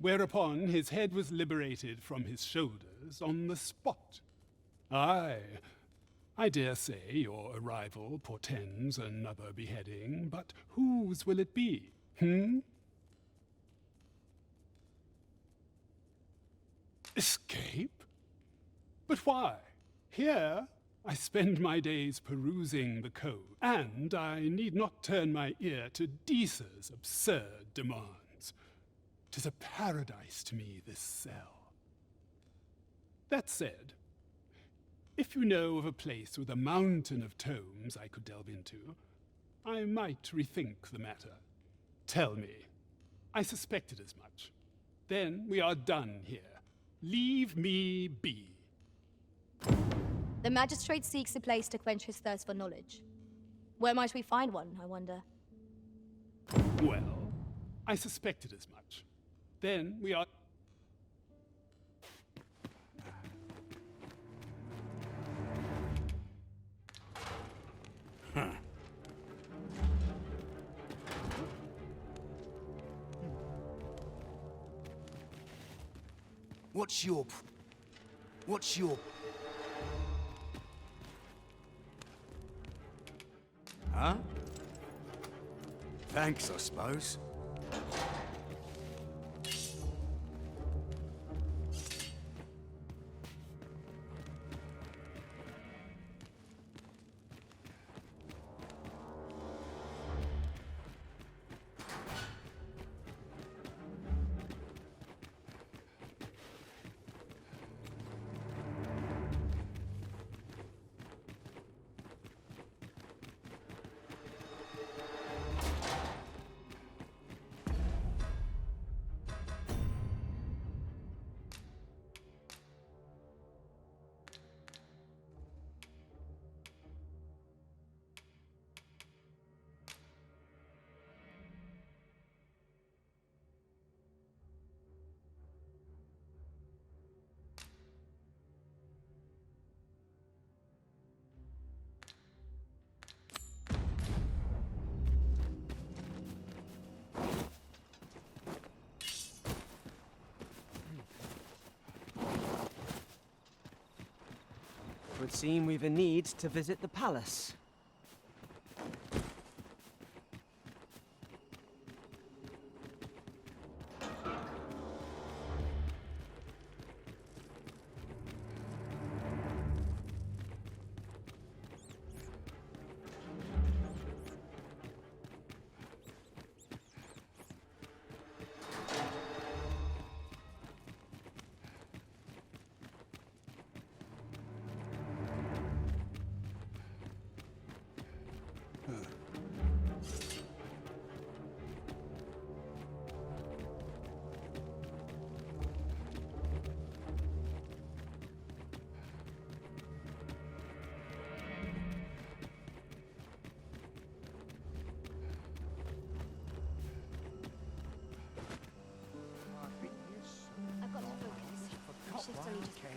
whereupon his head was liberated from his shoulders on the spot. Aye, I dare say your arrival portends another beheading, but whose will it be, Escape? But why? Here I spend my days perusing the code, and I need not turn my ear to Deesa's absurd demands. 'Tis a paradise to me, this cell. That said, if you know of a place with a mountain of tomes I could delve into, I might rethink the matter. Tell me. I suspected as much. Then we are done here. Leave me be. The magistrate seeks a place to quench his thirst for knowledge. Where might we find one, I wonder? Well, I suspected as much. Then we are... What's your... Huh? Thanks, I suppose. It would seem we've a need to visit the palace. I've got to focus. Shift's only just begun.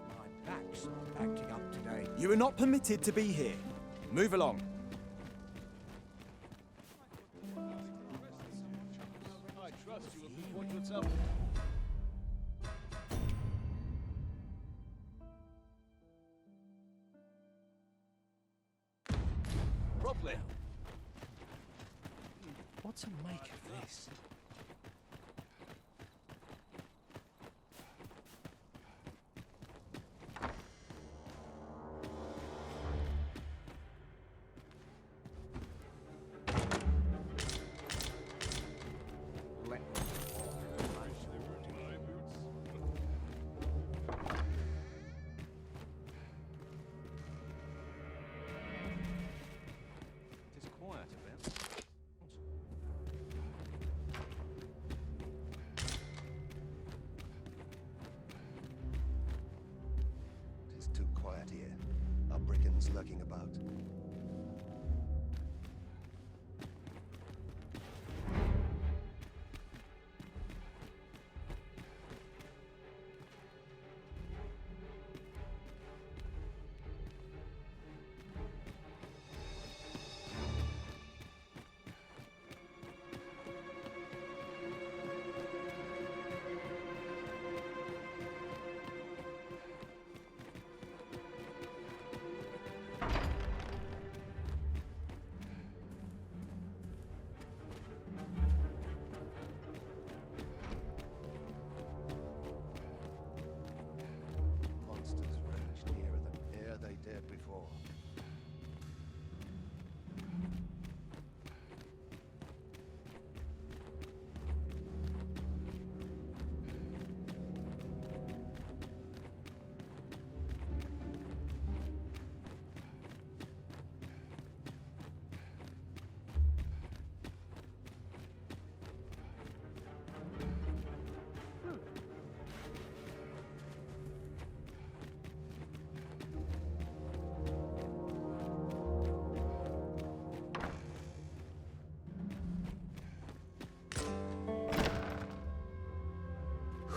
My back's acting up today. You are not permitted to be here. Move along. I trust you will report yourself. Properly. What to make of this? It is quiet about. It is too quiet here. Are brigands lurking about?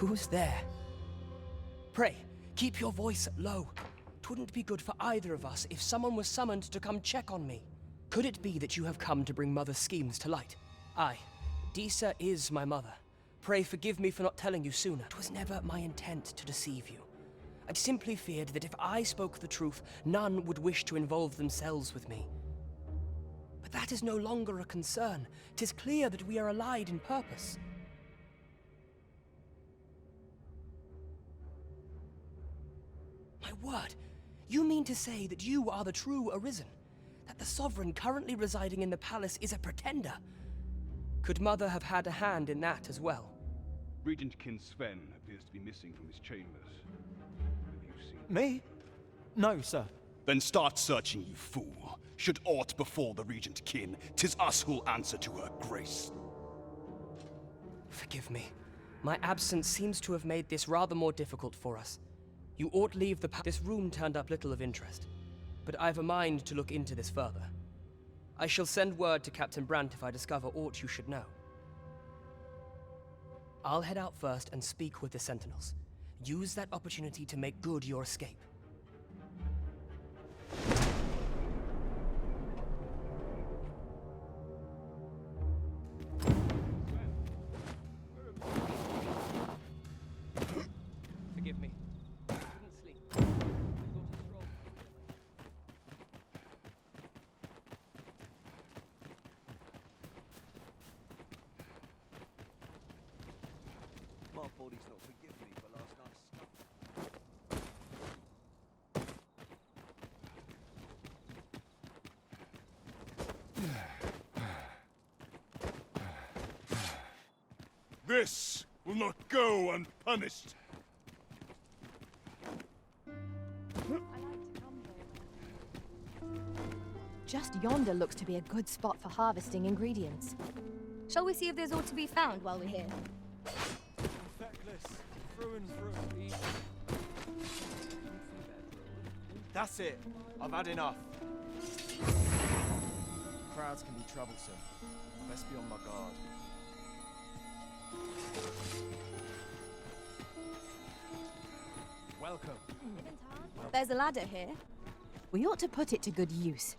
Who's there? Pray, keep your voice low. 'Twouldn't be good for either of us if someone was summoned to come check on me. Could it be that you have come to bring Mother's schemes to light? Aye, Disa is my mother. Pray forgive me for not telling you sooner. It was never my intent to deceive you. I simply feared that if I spoke the truth, none would wish to involve themselves with me. But that is no longer a concern. 'Tis clear that we are allied in purpose. My word, you mean to say that you are the true Arisen? That the Sovran currently residing in the palace is a pretender? Could Mother have had a hand in that as well? Regent Kin Sven appears to be missing from his chambers. Have you seen Me? No, sir. Then start searching, you fool. Should aught befall the Regent Kin, 'tis us who'll answer to her grace. Forgive me. My absence seems to have made this rather more difficult for us. You ought leave this room turned up little of interest, but I've a mind to look into this further. I shall send word to Captain Brandt if I discover aught you should know. I'll head out first and speak with the Sentinels. Use that opportunity to make good your escape. Forgive me. I didn't sleep. My body's not forgive me for last night's stuff. This will not go unpunished. Just yonder looks to be a good spot for harvesting ingredients. Shall we see if there's aught to be found while we're here? Feckless, through and through. That's it. I've had enough. Crowds can be troublesome. Best be on my guard. Welcome. There's a ladder here. We ought to put it to good use.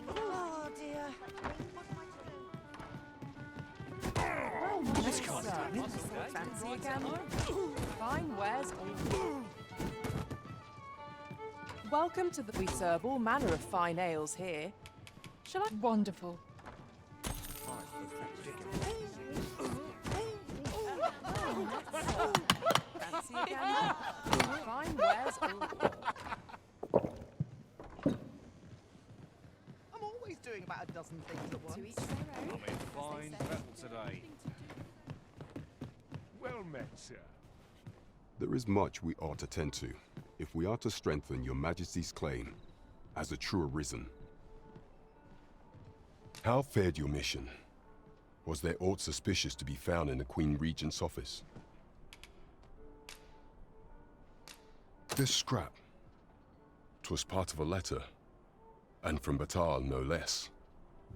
Oh dear. Let's go. Fancy again? Fine wares all. Welcome to the... We serve all manner of fine ales here. Shall I... Wonderful. Fancy again? Fine wares all. I'm always doing about a dozen things at once. I'm in fine fettle today. Well met, sir. There is much we ought to tend to, if we are to strengthen your Majesty's claim as a true Arisen. How fared your mission? Was there aught suspicious to be found in the Queen Regent's office? This scrap. 'Twas part of a letter, and from Batal no less.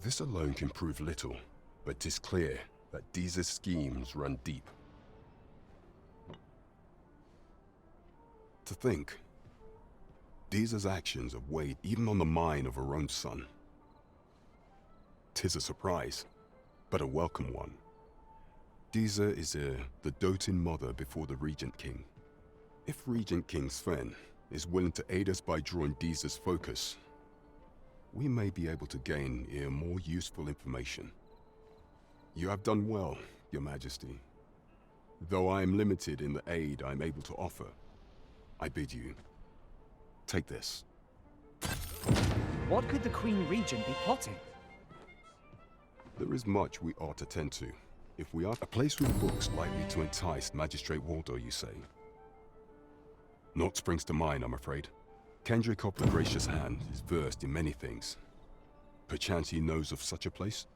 This alone can prove little, but 'tis clear that Disa's schemes run deep. To think, Disa's actions have weighed even on the mind of her own son. 'Tis a surprise, but a welcome one. Disa is the doting mother before the Regent King. If Regent King Sven is willing to aid us by drawing Disa's focus, we may be able to gain more useful information. You have done well, Your Majesty. Though I am limited in the aid I'm able to offer, I bid you, take this. What could the Queen Regent be plotting? There is much we ought to tend to. If we are a place with books likely to entice Magistrate Waldo, you say? Naught springs to mind, I'm afraid. Kendrick of the Gracious Hand is versed in many things. Perchance he knows of such a place?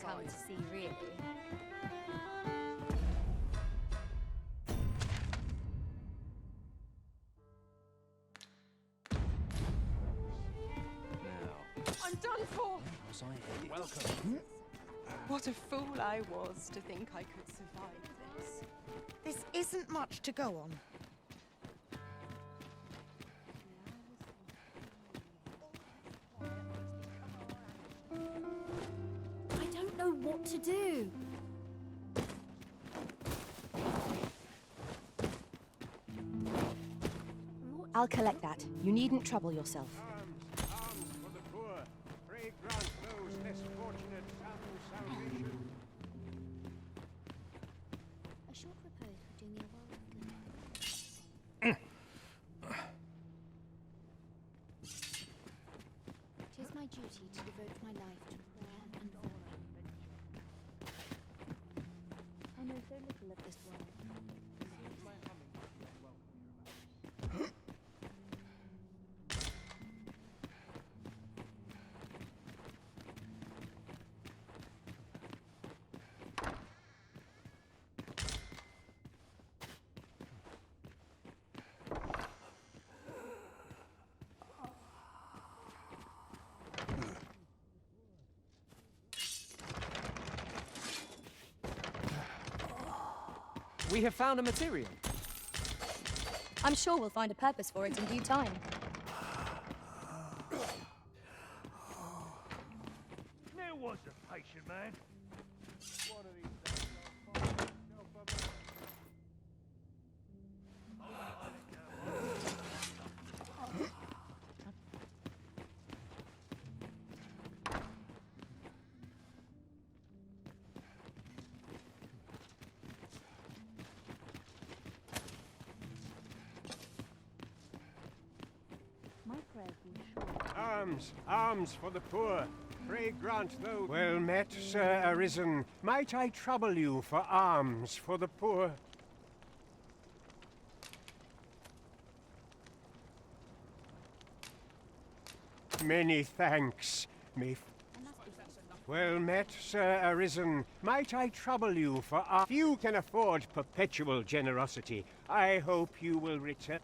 come to see, really. I'm done for! Was I headed? Welcome. What a fool I was to think I could survive this. This isn't much to go on. I don't know what to do. I'll collect that. You needn't trouble yourself. Arms for the poor. Pray grant those less fortunate some salvation. A short repose would do me a world of good. It is my duty to devote my life to prayer and honor. I know so little of this world. We have found a material. I'm sure we'll find a purpose for it in due time. There was a patient man. One of these Arms, arms for the poor. Pray grant those. Well met, Sir Arisen. Might I trouble you for alms for the poor? Many thanks. Well met, Sir Arisen. Might I trouble you for if you can afford perpetual generosity, I hope you will return.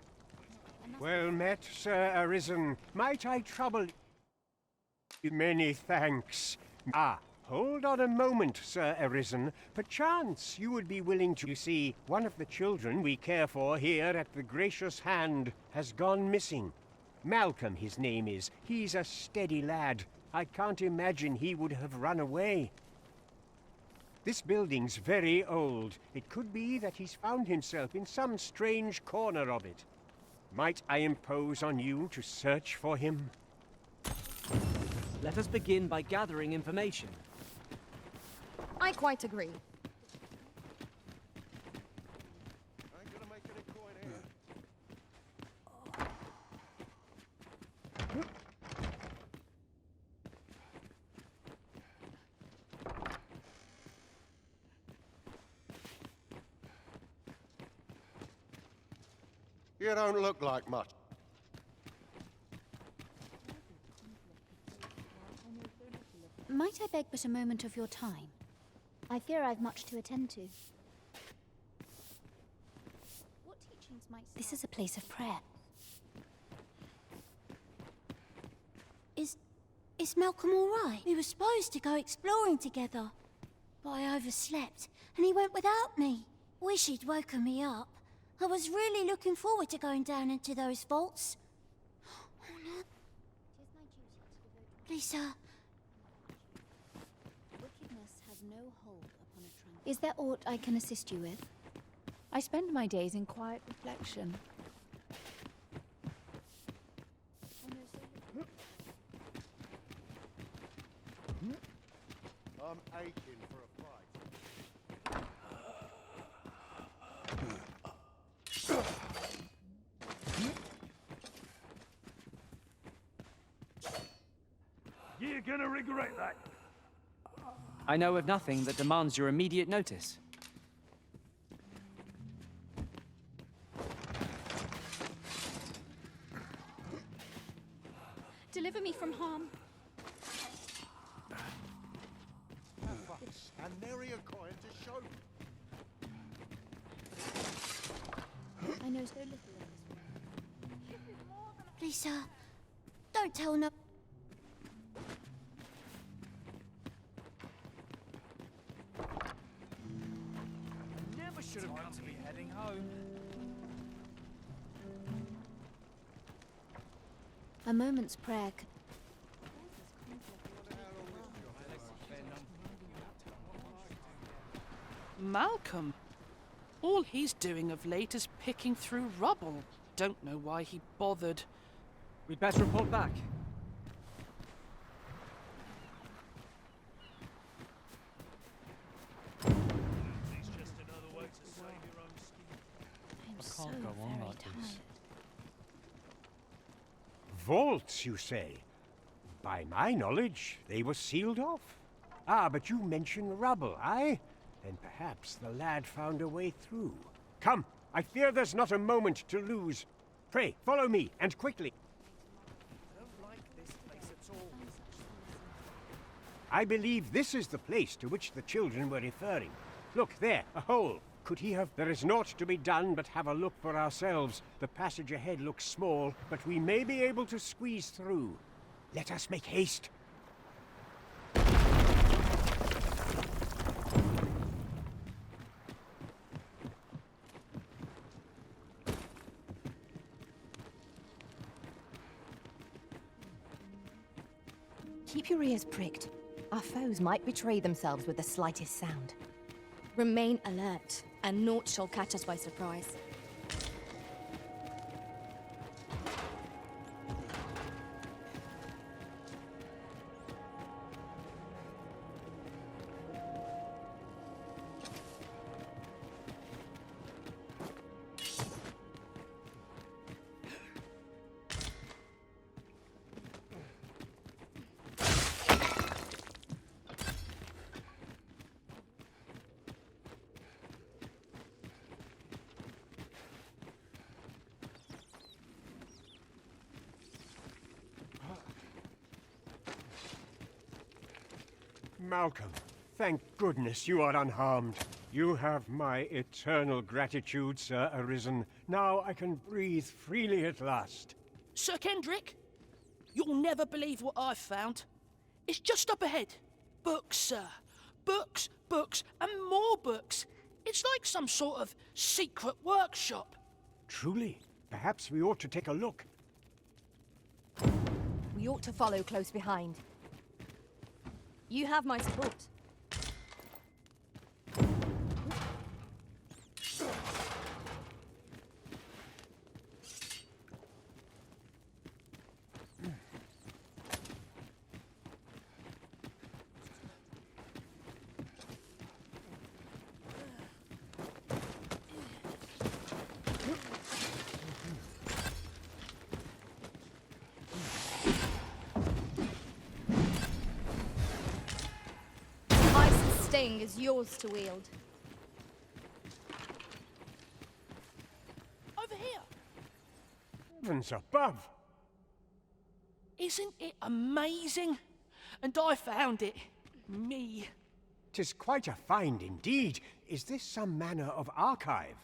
Well met, Sir Arisen. Might I trouble you? Many thanks. Ah, hold on a moment, Sir Arisen. Perchance you would be willing to... You see, one of the children we care for here at the Gracious Hand has gone missing. Malcolm, his name is. He's a steady lad. I can't imagine he would have run away. This building's very old. It could be that he's found himself in some strange corner of it. Might I impose on you to search for him? Let us begin by gathering information. I quite agree. You don't look like much. Might I beg but a moment of your time? I fear I've much to attend to. What teachings might... This is a place of prayer. Is Malcolm all right? We were supposed to go exploring together, but I overslept, and he went without me. Wish he'd woken me up. I was really looking forward to going down into those vaults. Oh no. Please, sir. Wickedness has no hold upon a tranquil. Is there aught I can assist you with? I spend my days in quiet reflection. I'm aching for a fight. You're gonna regret that. I know of nothing that demands your immediate notice. Deliver me from harm. and nary a coin to show. I know so little of this. Please, sir, don't tell no... Never should have come to be heading home. A moment's prayer could... Malcolm. All he's doing of late is picking through rubble. Don't know why he bothered. We'd better report back. It's just another way to save your own skin. I'm I can't go on like this. Vaults, you say? By my knowledge, they were sealed off. Ah, but you mention rubble, aye? Then perhaps the lad found a way through. Come, I fear there's not a moment to lose. Pray, follow me, and quickly. I don't like this place at all. I believe this is the place to which the children were referring. Look, there, a hole. Could he have... There is naught to be done but have a look for ourselves. The passage ahead looks small, but we may be able to squeeze through. Let us make haste. Keep your ears pricked. Our foes might betray themselves with the slightest sound. Remain alert, and naught shall catch us by surprise. Malcolm, thank goodness you are unharmed. You have my eternal gratitude, Sir Arisen. Now I can breathe freely at last. Sir Kendrick, you'll never believe what I've found. It's just up ahead. Books, sir. Books, books, and more books. It's like some sort of secret workshop. Truly? Perhaps we ought to take a look. We ought to follow close behind. You have my support. Sting is yours to wield. Over here. Heavens above! Isn't it amazing? And I found it. Me. 'Tis quite a find indeed. Is this some manner of archive?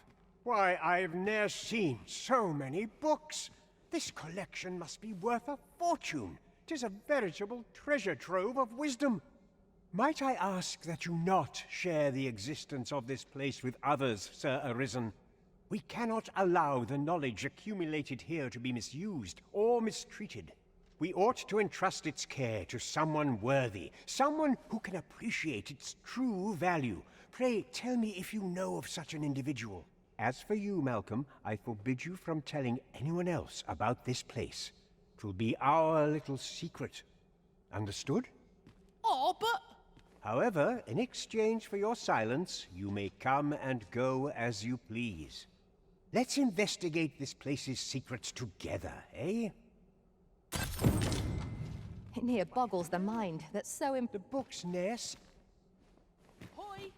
Why, I've ne'er seen so many books. This collection must be worth a fortune. 'Tis a veritable treasure trove of wisdom. Might I ask that you not share the existence of this place with others, Sir Arisen? We cannot allow the knowledge accumulated here to be misused or mistreated. We ought to entrust its care to someone worthy, someone who can appreciate its true value. Pray, tell me if you know of such an individual. As for you, Malcolm, I forbid you from telling anyone else about this place. 'Twill be our little secret. Understood? Oh, but... However, in exchange for your silence, you may come and go as you please. Let's investigate this place's secrets together, eh? It near boggles the mind. That's so The book's nest. Hoi!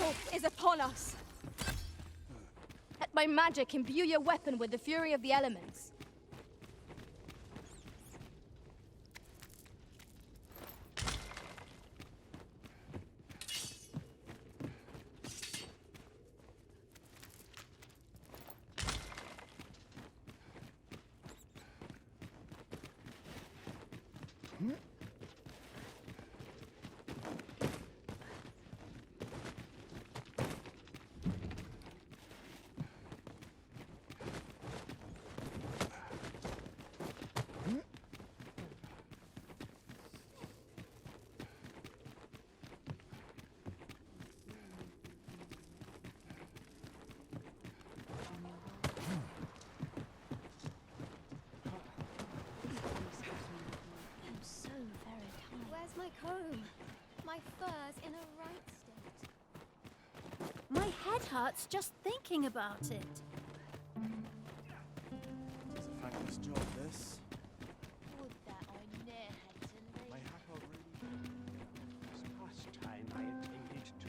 death is upon us. Let my magic imbue your weapon with the fury of the elements. Where's my comb? My fur's in a right state. My head hurts just thinking about it. It's a thankless job, this. Would that I ne'er had to leave. My hack already. It's past time I attended to.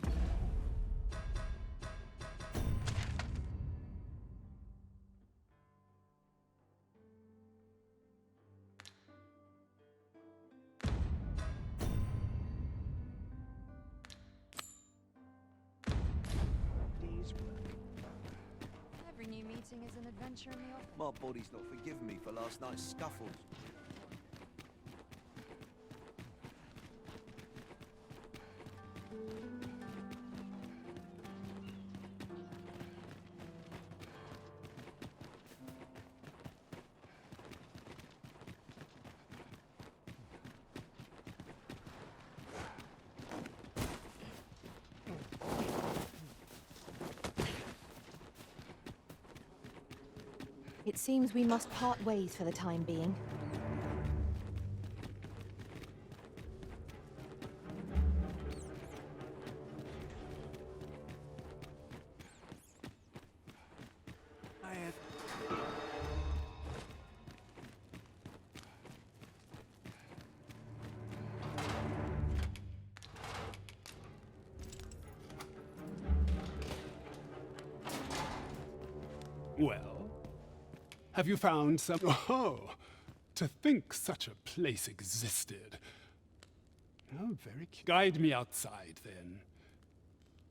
Please work. Every new meeting is an adventure in the office. My body's not forgiven me for last night's scuffles. It seems we must part ways for the time being. Well, have you found some... Oh, to think such a place existed. Oh, very Guide me outside, then.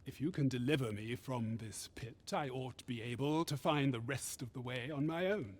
If you can deliver me from this pit, I ought to be able to find the rest of the way on my own.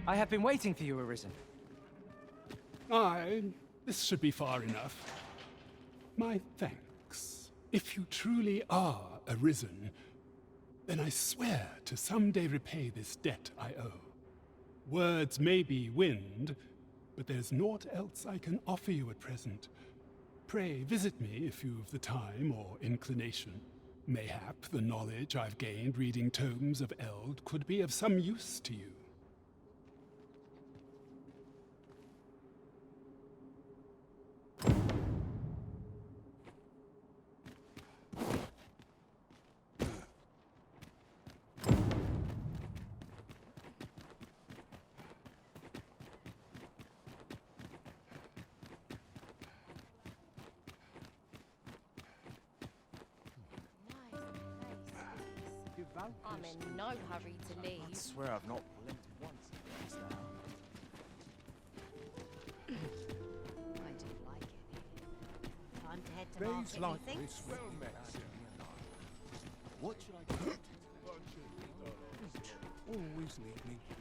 I have been waiting for you, Arisen. Aye, this should be far enough. My thanks. If you truly are Arisen, then I swear to someday repay this debt I owe. Words may be wind, but there's naught else I can offer you at present. Pray visit me if you've the time or inclination. Mayhap the knowledge I've gained reading tomes of Eld could be of some use to you. I'm in no hurry to leave. I swear I've not blinked once just now. I do like it. Time to head to Days market, like methinks. this, well met, Sylvia. What should I do? Always leave me here.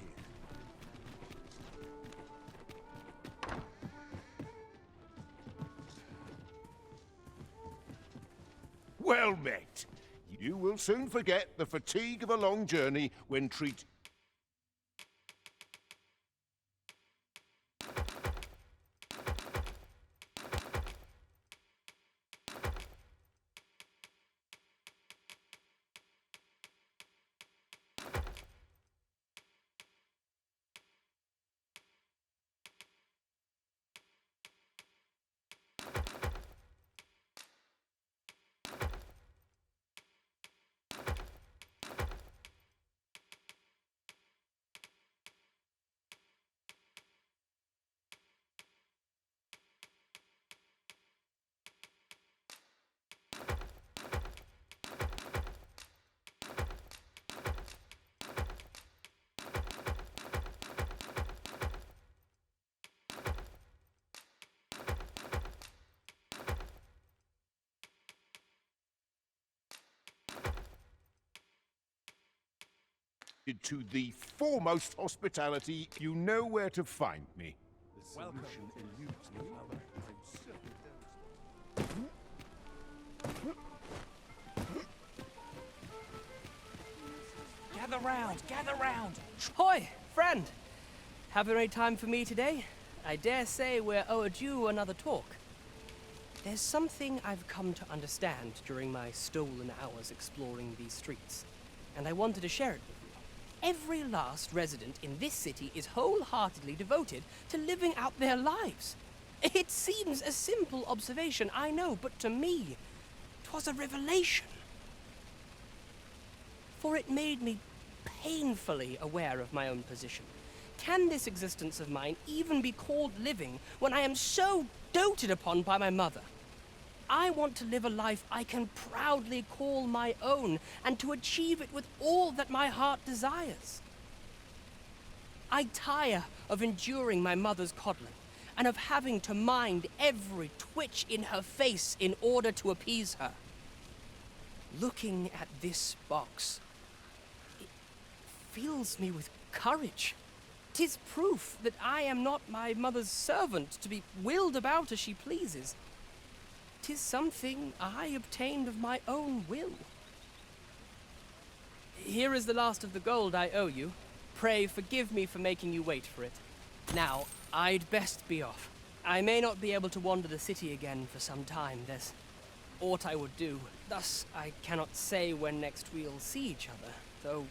Well met. You will soon forget the fatigue of a long journey when treated. To the foremost hospitality, you know where to find me. The solution eludes me. Gather round! Hoi, friend! Have you any time for me today? I dare say we're overdue another talk. There's something I've come to understand during my stolen hours exploring these streets, and I wanted to share it with you. Every last resident in this city is wholeheartedly devoted to living out their lives. It seems a simple observation, I know, but to me, 'twas a revelation. For it made me painfully aware of my own position. Can this existence of mine even be called living when I am so doted upon by my mother? I want to live a life I can proudly call my own, and to achieve it with all that my heart desires. I tire of enduring my mother's coddling, and of having to mind every twitch in her face in order to appease her. Looking at this box, it fills me with courage. 'Tis proof that I am not my mother's servant to be wheeled about as she pleases. 'Tis something I obtained of my own will. Here is the last of the gold I owe you. Pray forgive me for making you wait for it. Now, I'd best be off. I may not be able to wander the city again for some time. There's aught I would do. Thus, I cannot say when next we'll see each other, though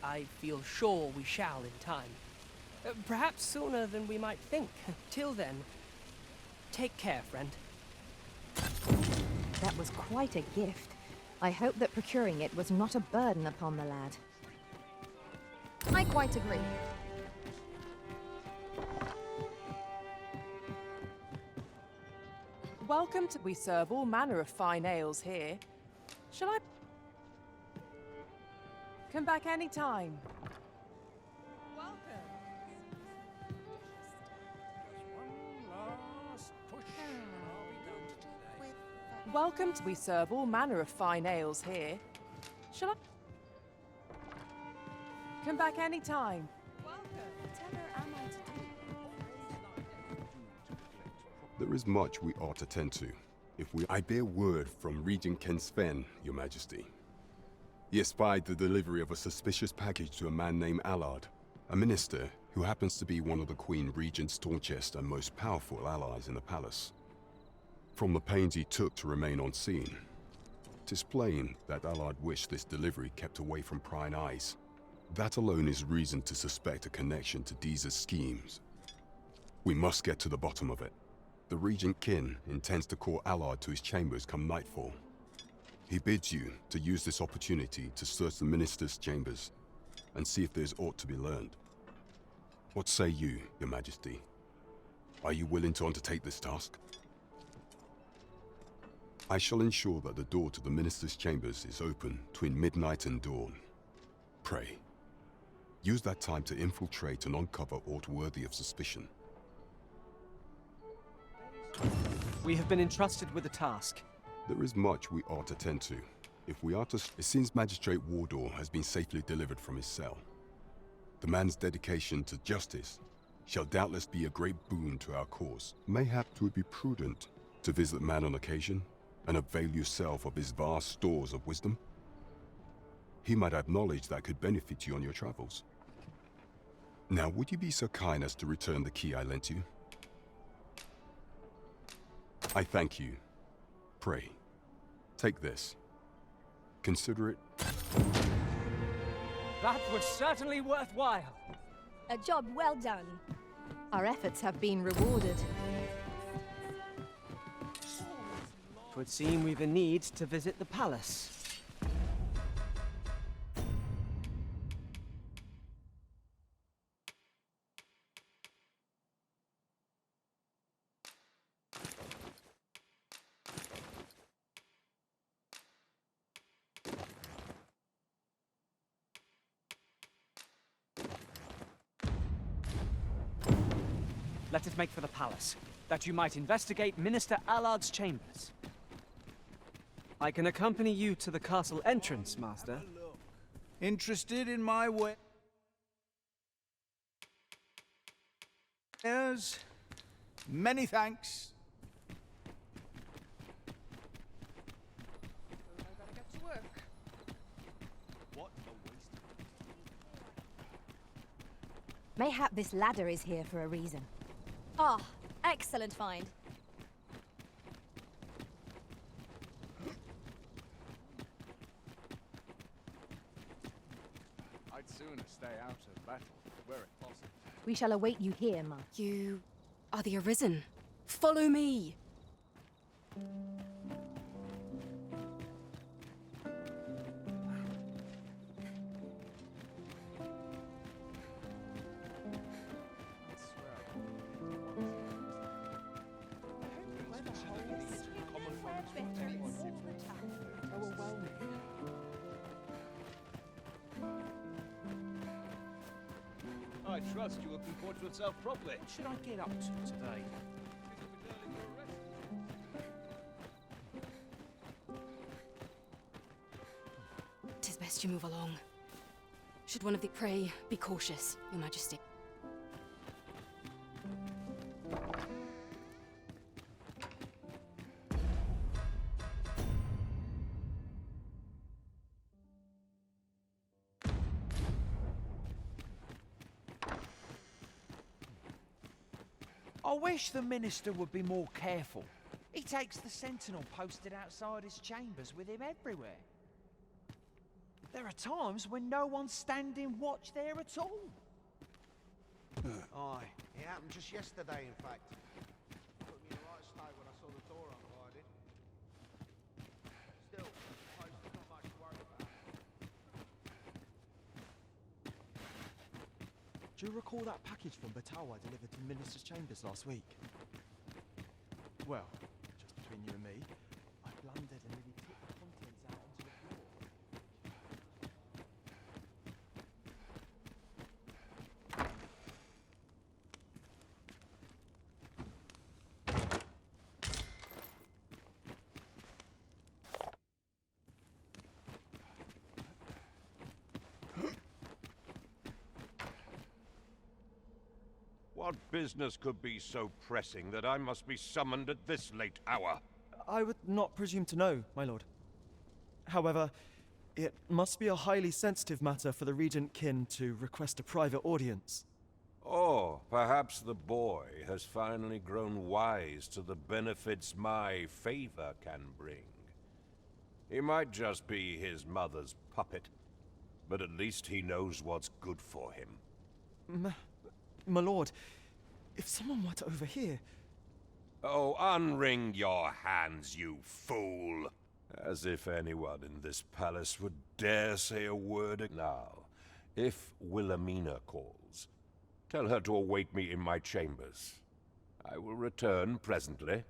I feel sure we shall in time. Perhaps sooner than we might think. Till then, take care, friend. That was quite a gift. I hope that procuring it was not a burden upon the lad. I quite agree. Welcome to... We serve all manner of fine ales here. Shall I... Come back any time. Welcome to... We serve all manner of fine ales here. Shall I... Come back any time. There is much we ought to tend to. I bear word from Regent Ken Sven, Your Majesty. He espied the delivery of a suspicious package to a man named Allard, a minister who happens to be one of the Queen Regent's staunchest and most powerful allies in the palace. From the pains he took to remain on scene, 'tis plain that Allard wished this delivery kept away from prying eyes. That alone is reason to suspect a connection to Deeza's schemes. We must get to the bottom of it. The Regent Kin intends to call Allard to his chambers come nightfall. He bids you to use this opportunity to search the minister's chambers and see if there's aught to be learned. What say you, Your Majesty? Are you willing to undertake this task? I shall ensure that the door to the minister's chambers is open between midnight and dawn. Pray, use that time to infiltrate and uncover aught worthy of suspicion. We have been entrusted with a task. There is much we ought to tend to. If we are to... It seems Magistrate Wardor has been safely delivered from his cell. The man's dedication to justice shall doubtless be a great boon to our cause. Mayhap it would be prudent to visit the man on occasion, and avail yourself of his vast stores of wisdom? He might have knowledge that could benefit you on your travels. Now, would you be so kind as to return the key I lent you? I thank you. Pray, take this. Consider it. That was certainly worthwhile. A job well done. Our efforts have been rewarded. Twould seem we've a need to visit the palace. Let us make for the palace, that you might investigate Minister Allard's chambers. I can accompany you to the castle entrance, Master. Interested in my way? Yes. Many thanks. Mayhap this ladder is here for a reason. Ah, excellent find. I'd sooner stay out of battle, were it possible. We shall await you here, Ma. You are the Arisen. Follow me. I trust you will comport yourself properly. What should I get up to today? Tis best you move along. Should one of the prey, be cautious, Your Majesty. I wish the minister would be more careful. He takes the sentinel posted outside his chambers with him everywhere. There are times when no one's standing watch there at all. Aye, it happened just yesterday, in fact. Put me in the right state when I saw the door unguarded. Still, I suppose there's not much to worry about. Do you recall that package from Batawa delivered to the Minister's chambers last week? Well, just between you and me, I blundered and nearly put the contents out onto the floor. What business could be so pressing that I must be summoned at this late hour? I would not presume to know, my lord. However, it must be a highly sensitive matter for the Regent Kin to request a private audience. Or perhaps the boy has finally grown wise to the benefits my favor can bring. He might just be his mother's puppet, but at least he knows what's good for him. My lord, if someone were to overhear... Oh, unwring your hands, you fool! As if anyone in this palace would dare say a word. Now, if Wilhelmina calls, tell her to await me in my chambers. I will return presently.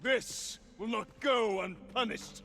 This will not go unpunished.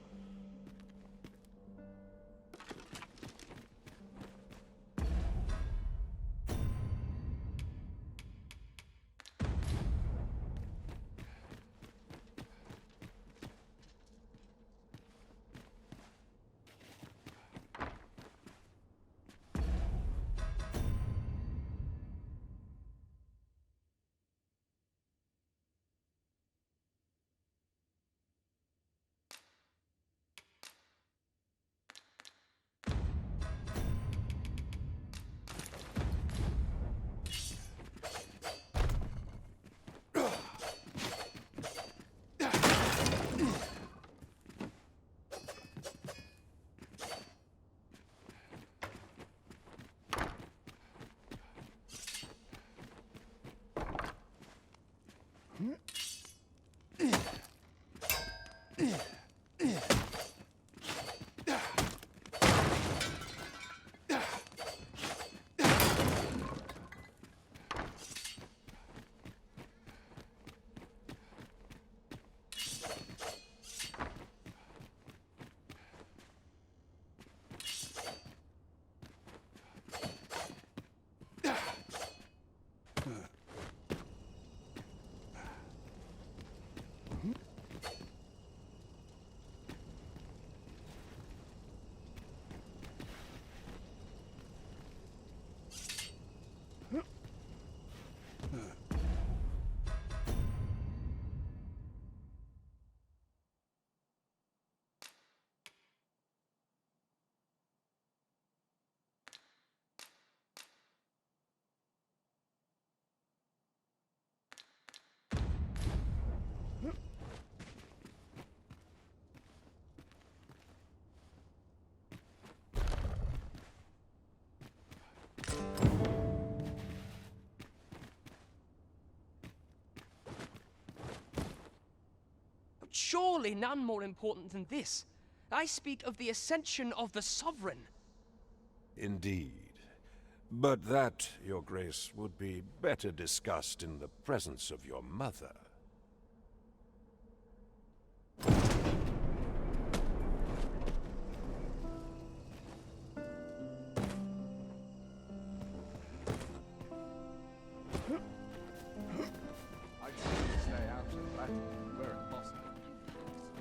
Surely none more important than this. I speak of the ascension of the Sovran. Indeed. But that, Your Grace, would be better discussed in the presence of your mother.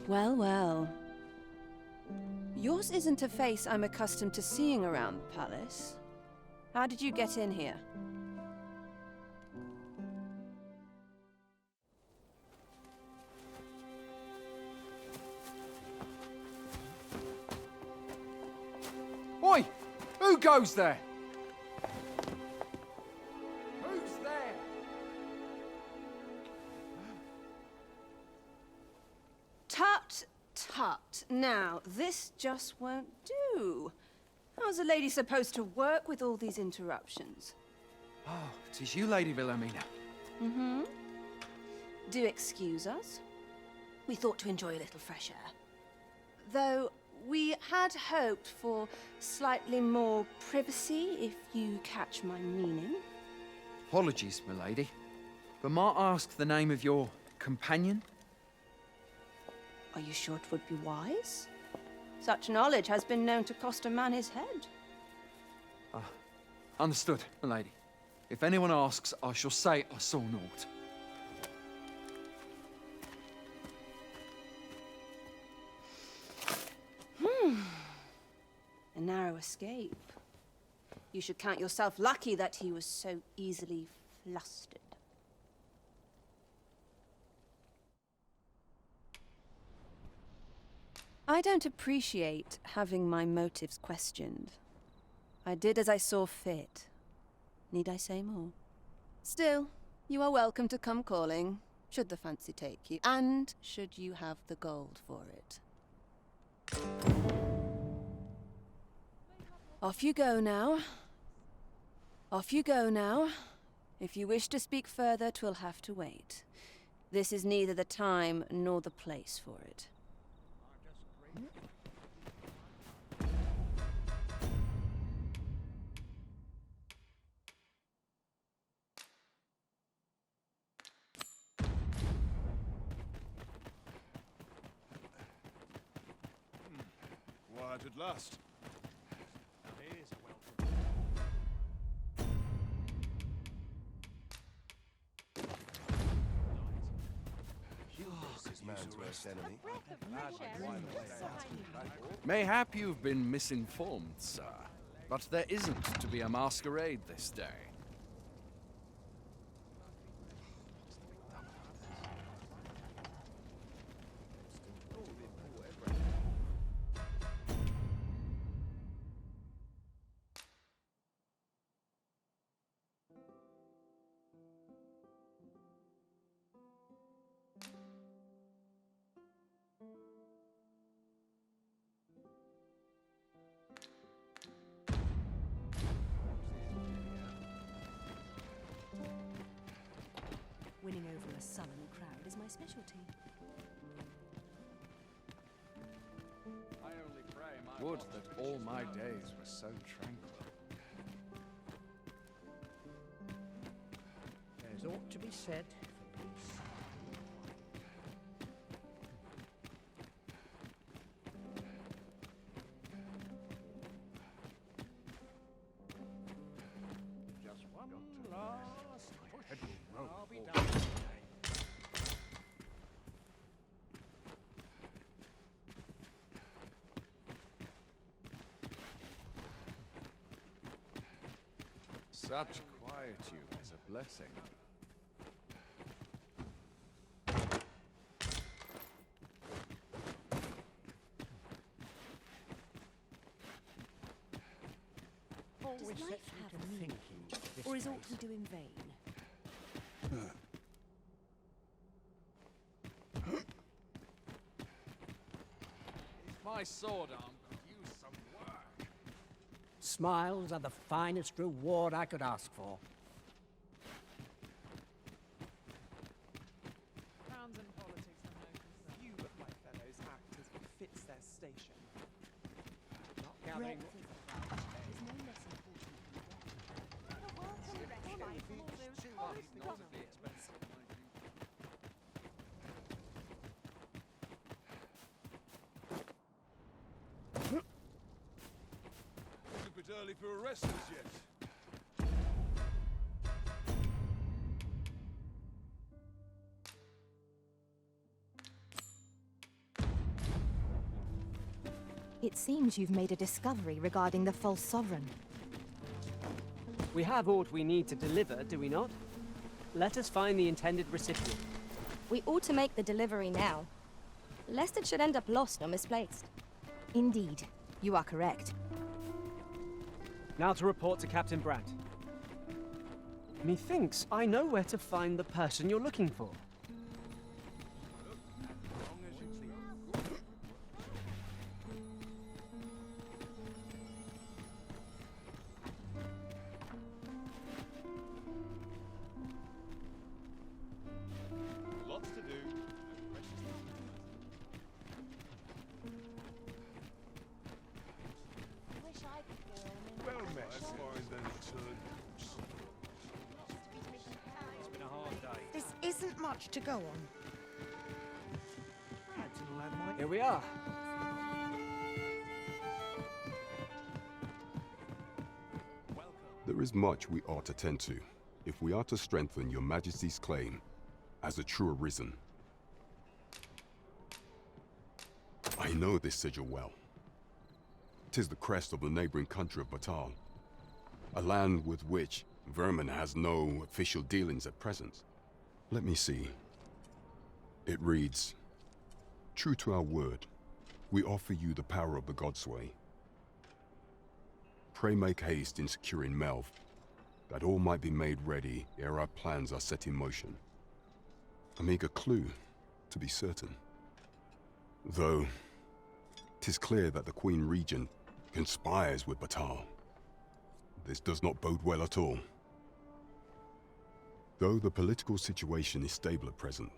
Well, well. Yours isn't a face I'm accustomed to seeing around the palace. How did you get in here? Oi! Who goes there? Who's there? Tut, tut. Now, this just won't do. How's a lady supposed to work with all these interruptions? Oh, 'tis you, Lady Wilhelmina. Mm-hmm. Do excuse us. We thought to enjoy a little fresh air. Though we had hoped for slightly more privacy, if you catch my meaning. Apologies, milady. But might I ask the name of your companion? Are you sure it would be wise? Such knowledge has been known to cost a man his head. Understood, milady. If anyone asks, I shall say I saw naught. A narrow escape. You should count yourself lucky that he was so easily flustered. I don't appreciate having my motives questioned. I did as I saw fit. Need I say more? Still, you are welcome to come calling, should the fancy take you, and should you have the gold for it. Off you go now. Off you go now. If you wish to speak further, 'twill have to wait. This is neither the time nor the place for it. out at last. Now here's a welcome. This man's worst enemy. Mayhap you've been misinformed, sir. But there isn't to be a masquerade this day. Winning over a sullen crowd is my specialty. I only pray would that all my days were so tranquil. There's aught to be said for peace. Just one last push. I'll be done. Such quietude is a blessing. Does life have a meaning, or is aught we do in vain? If my sword arm could use some work. Smiles are the finest reward I could ask for. Crowns and politics have no concern. Few of my fellows act as befits their station. Not gathering. It's a bit early for arresters yet. It seems you've made a discovery regarding the false Sovran. We have aught we need to deliver, do we not? Let us find the intended recipient. We ought to make the delivery now, lest it should end up lost or misplaced. Indeed, you are correct. Now to report to Captain Brandt. Methinks I know where to find the person you're looking for. Lots to do. Well met. That's fine then, It's been a hard day. This isn't much to go on. Here we are. There is much we ought to tend to, if we are to strengthen your Majesty's claim as a true Arisen. I know this sigil well. 'Tis the crest of the neighboring country of Batal, a land with which Vermin has no official dealings at present. Let me see. It reads, "True to our word, we offer you the power of the Godsway. Pray make haste in securing Melv, that all might be made ready ere our plans are set in motion." A meager clue, to be certain. Though, 'tis clear that the Queen Regent conspires with Batal. This does not bode well at all. Though the political situation is stable at present,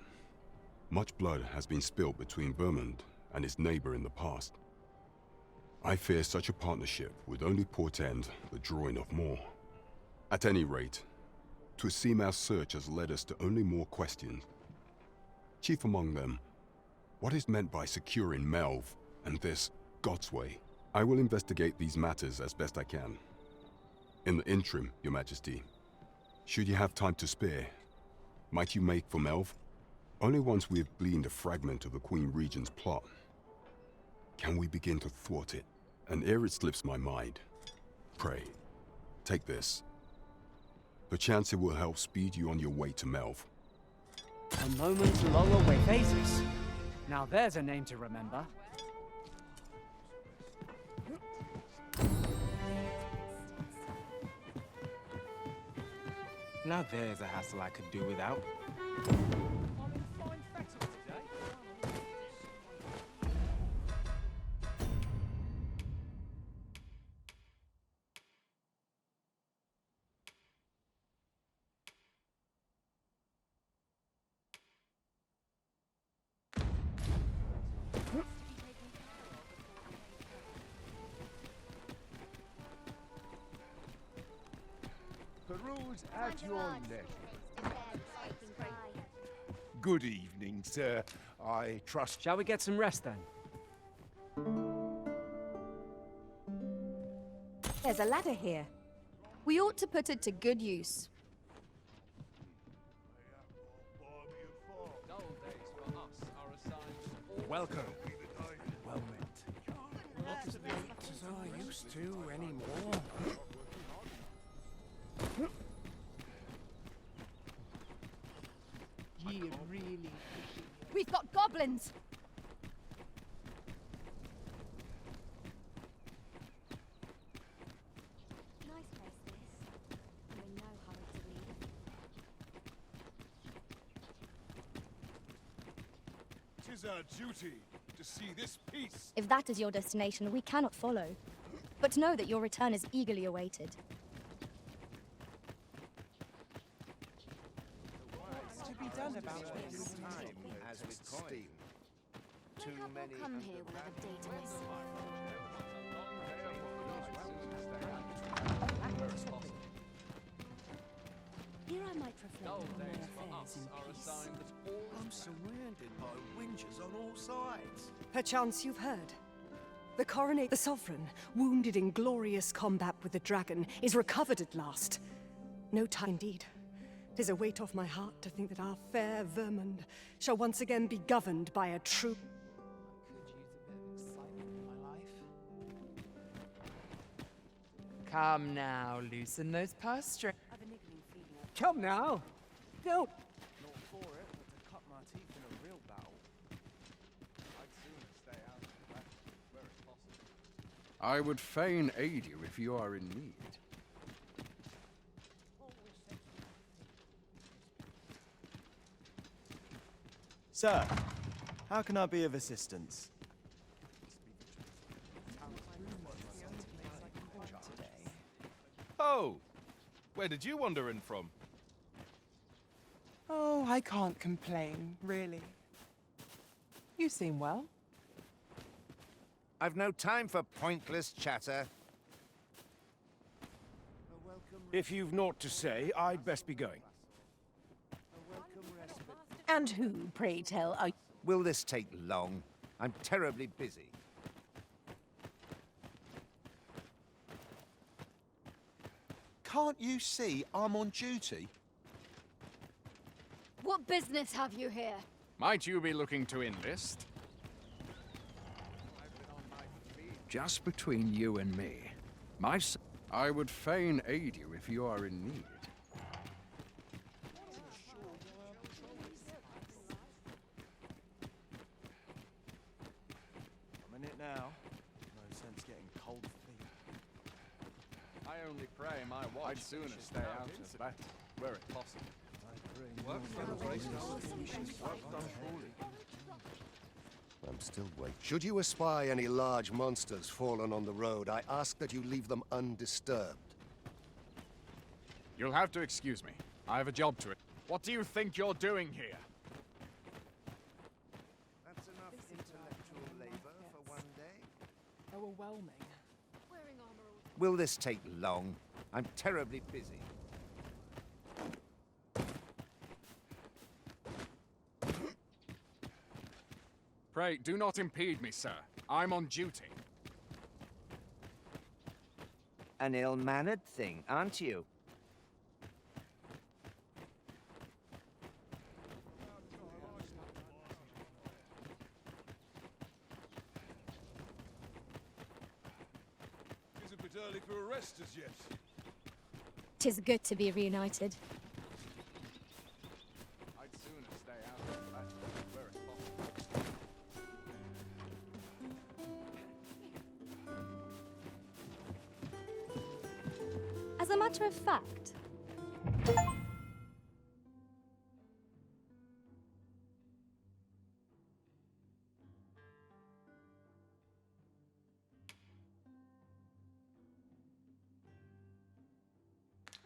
much blood has been spilt between Vermund and its neighbor in the past. I fear such a partnership would only portend the drawing of more. At any rate, 'twould seem our search has led us to only more questions. Chief among them, what is meant by securing Melv and this Godsway? I will investigate these matters as best I can. In the interim, Your Majesty, should you have time to spare, might you make for Melve? Only once we have gleaned a fragment of the Queen Regent's plot can we begin to thwart it. And ere it slips my mind, pray, take this. Perchance it will help speed you on your way to Melve. A moment's long away phases. Now there's a name to remember. Now there's a hassle I could do without. Peruse at your leisure. Good evening, sir. I trust... Shall we get some rest then? There's a ladder here. We ought to put it to good use. Welcome. Well met. Not as late as I used to anymore. You really... We've got goblins! Nice place this. We're in no hurry to leave. 'Tis our duty to see this peace. If that is your destination, we cannot follow. But know that your return is eagerly awaited. To be done about this Time, as with steam. Too many... Come here will have updated us. Here I might reflect on my affairs in peace. I'm surrounded by whingers on all sides. Perchance you've heard. The the Sovran, wounded in glorious combat with the dragon, is recovered at last. No time indeed. 'Tis a weight off my heart to think that our fair Vermund shall once again be governed by a true... Come now, loosen those purse strings. Come now! Don't! Not for it, but to cut my teeth in a real battle. I'd sooner stay out of the battle where it's possible. I would fain aid you if you are in need. Sir, how can I be of assistance? Oh! Where did you wander in from? Oh, I can't complain, really. You seem well. I've no time for pointless chatter. If you've naught to say, I'd best be going. And who, pray tell, are... Will this take long? I'm terribly busy. Can't you see I'm on duty? What business have you here? Might you be looking to enlist? Just between you and me, I would fain aid you if you are in need. I'm in it now. No sense getting cold feet. I only pray my watch. I'd sooner stay out of battle where it's possible. I'm still waiting. Should you espy any large monsters fallen on the road, I ask that you leave them undisturbed. You'll have to excuse me. I have a job to it. What do you think you're doing here? That's enough intellectual labor for one day. Overwhelming. Will this take long? I'm terribly busy. Pray, do not impede me, sir. I'm on duty. an ill-mannered thing, aren't you? It's a bit early for a rest as yet. 'Tis good to be reunited. I'd sooner stay out of that where it's possible. As a matter of fact,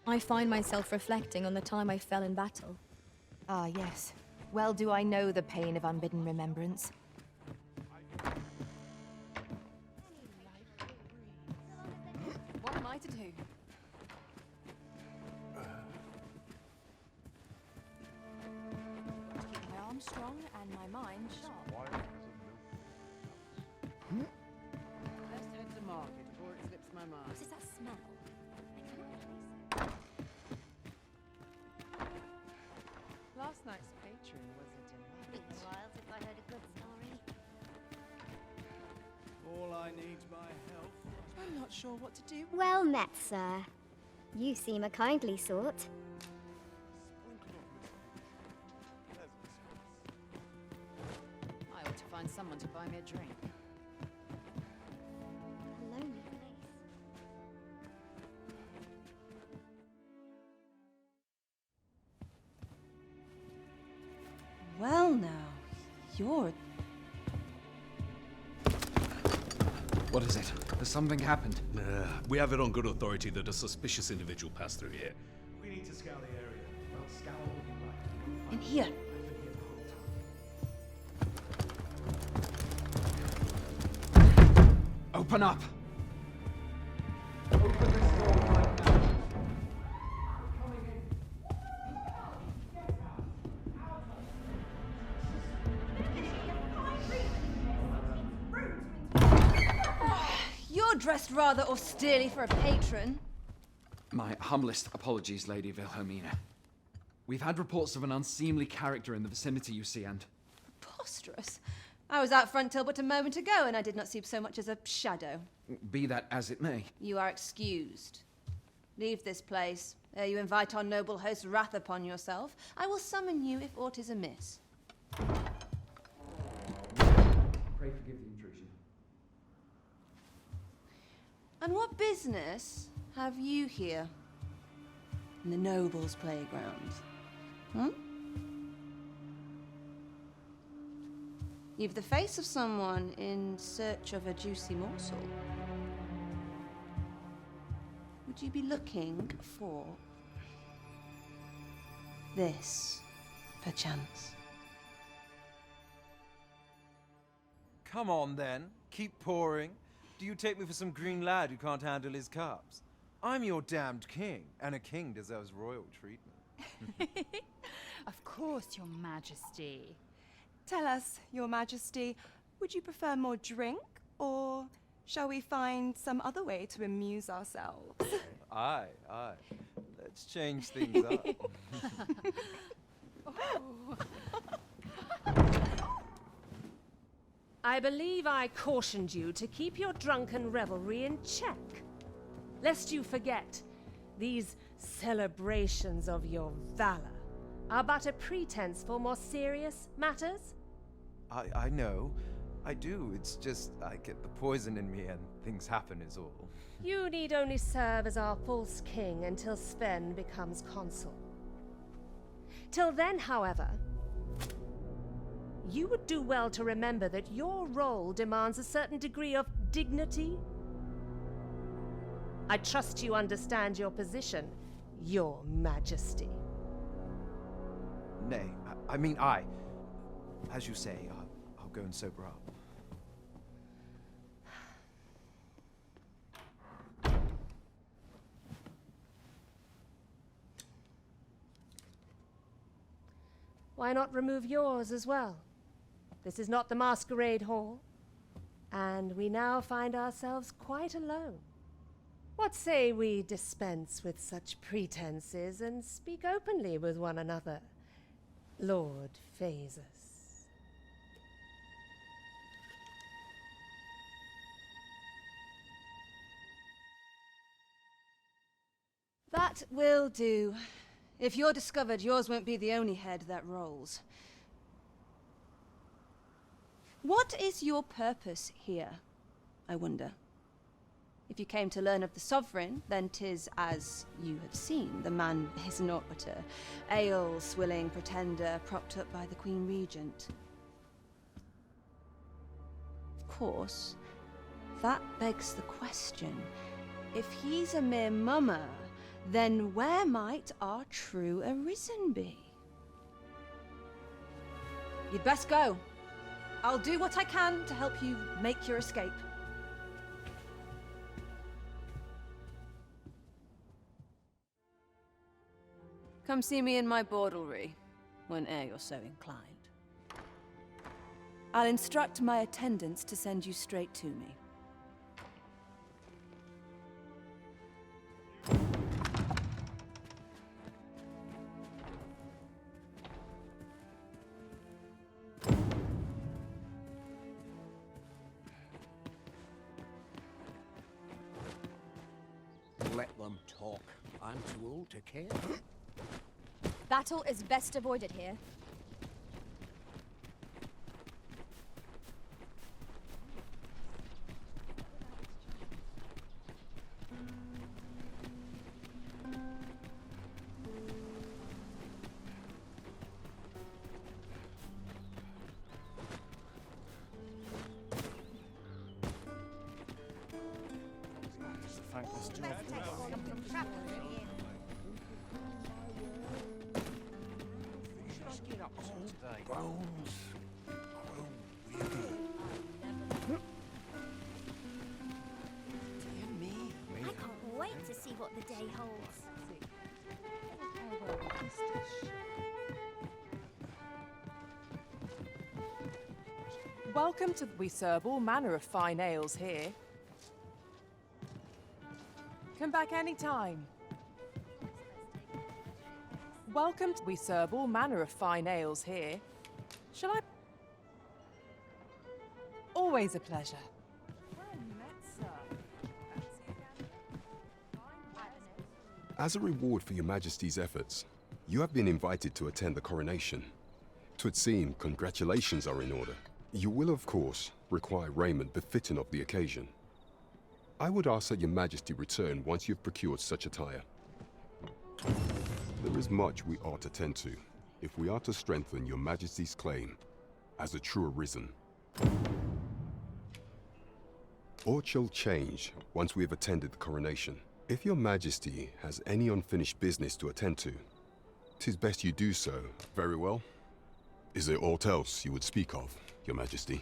I find myself reflecting on the time I fell in battle. Ah, yes. Well do I know the pain of unbidden remembrance. What am I to do? To keep my arms strong and my mind sharp. Let's head to market before it slips my mind. What is that smell? Last night's patron was a delight. Been a while since I heard a good story. All I need's my health. I'm not sure what to do. Well met, sir. You seem a kindly sort. I ought to find someone to buy me a drink. A lonely place. Well now, you're... What is it? Has something happened? We have it on good authority that a suspicious individual passed through here. We need to scour the area. Well, scour will be right. In here. Open up! You're dressed rather austerely for a patron. My humblest apologies, Lady Wilhelmina. We've had reports of an unseemly character in the vicinity, you see, and... Preposterous. I was out front till but a moment ago, and I did not see so much as a shadow. Be that as it may. You are excused. Leave this place, ere you invite our noble host's wrath upon yourself. I will summon you if aught is amiss. Pray forgive the intrusion. And what business have you here? In the nobles' playgrounds? Hmm? You've the face of someone in search of a juicy morsel. Would you be looking for this, perchance? Come on, then. Keep pouring. Do you take me for some green lad who can't handle his cups? I'm your damned king, and a king deserves royal treatment. Of course, Your Majesty. Tell us, Your Majesty, would you prefer more drink, or shall we find some other way to amuse ourselves? Aye. Let's change things up. I believe I cautioned you to keep your drunken revelry in check. Lest you forget, these celebrations of your valor are but a pretense for more serious matters. I know. I do. It's just I get the poison in me and things happen is all. You need only serve as our false king until Sven becomes consul. Till then, however, you would do well to remember that your role demands a certain degree of dignity. I trust you understand your position, Your Majesty. Nay, I mean I. As you say, I'll go and sober up. Why not remove yours as well? This is not the masquerade hall, and we now find ourselves quite alone. What say we dispense with such pretenses and speak openly with one another, Lord Phasus? That will do. If you're discovered, yours won't be the only head that rolls. What is your purpose here, I wonder? If you came to learn of the Sovran, then 'tis as you have seen. The man is naught but a ale-swilling pretender propped up by the Queen Regent. Of course, that begs the question. If he's a mere mummer, then where might our true Arisen be? You'd best go. I'll do what I can to help you make your escape. Come see me in my bordlery, whene'er you're so inclined. I'll instruct my attendants to send you straight to me. Let them talk. I'm too old to care. Battle is best avoided here. I can't wait to see what the day holds. Welcome to... We serve all manner of fine ales here. Come back anytime. Welcome to... We serve all manner of fine ales here. Shall I... Always a pleasure. As a reward for your Majesty's efforts, you have been invited to attend the coronation. 'Twould seem congratulations are in order. You will, of course, require raiment befitting of the occasion. I would ask that your Majesty return once you've procured such attire. There is much we ought to tend to, if we are to strengthen your Majesty's claim as a true Arisen. Aught shall change once we have attended the coronation. If your Majesty has any unfinished business to attend to, 'tis best you do so. Very well. Is there aught else you would speak of, your Majesty?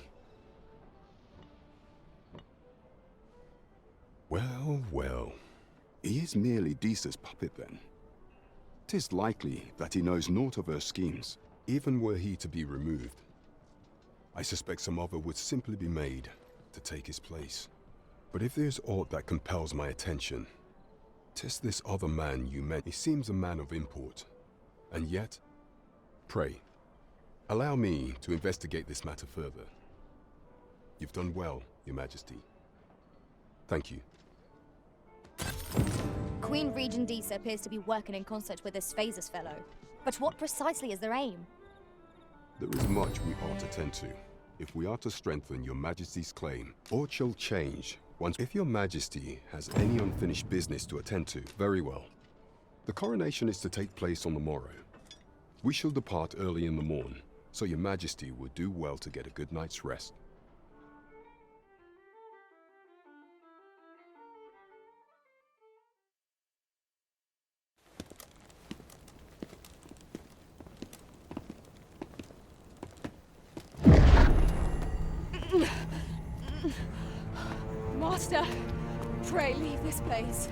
Well, well. He is merely Disa's puppet then. 'Tis likely that he knows naught of her schemes, even were he to be removed. I suspect some other would simply be made to take his place. But if there's aught that compels my attention, 'tis this other man you met. He seems a man of import, and yet, pray, allow me to investigate this matter further. You've done well, your Majesty. Thank you. Queen Regent Disa appears to be working in concert with this Phasus fellow. But what precisely is their aim? There is much we ought to tend to, if we are to strengthen your Majesty's claim. Aught shall change once... If your Majesty has any unfinished business to attend to, very well. The coronation is to take place on the morrow. We shall depart early in the morn, so your Majesty would do well to get a good night's rest. Master, pray leave this place.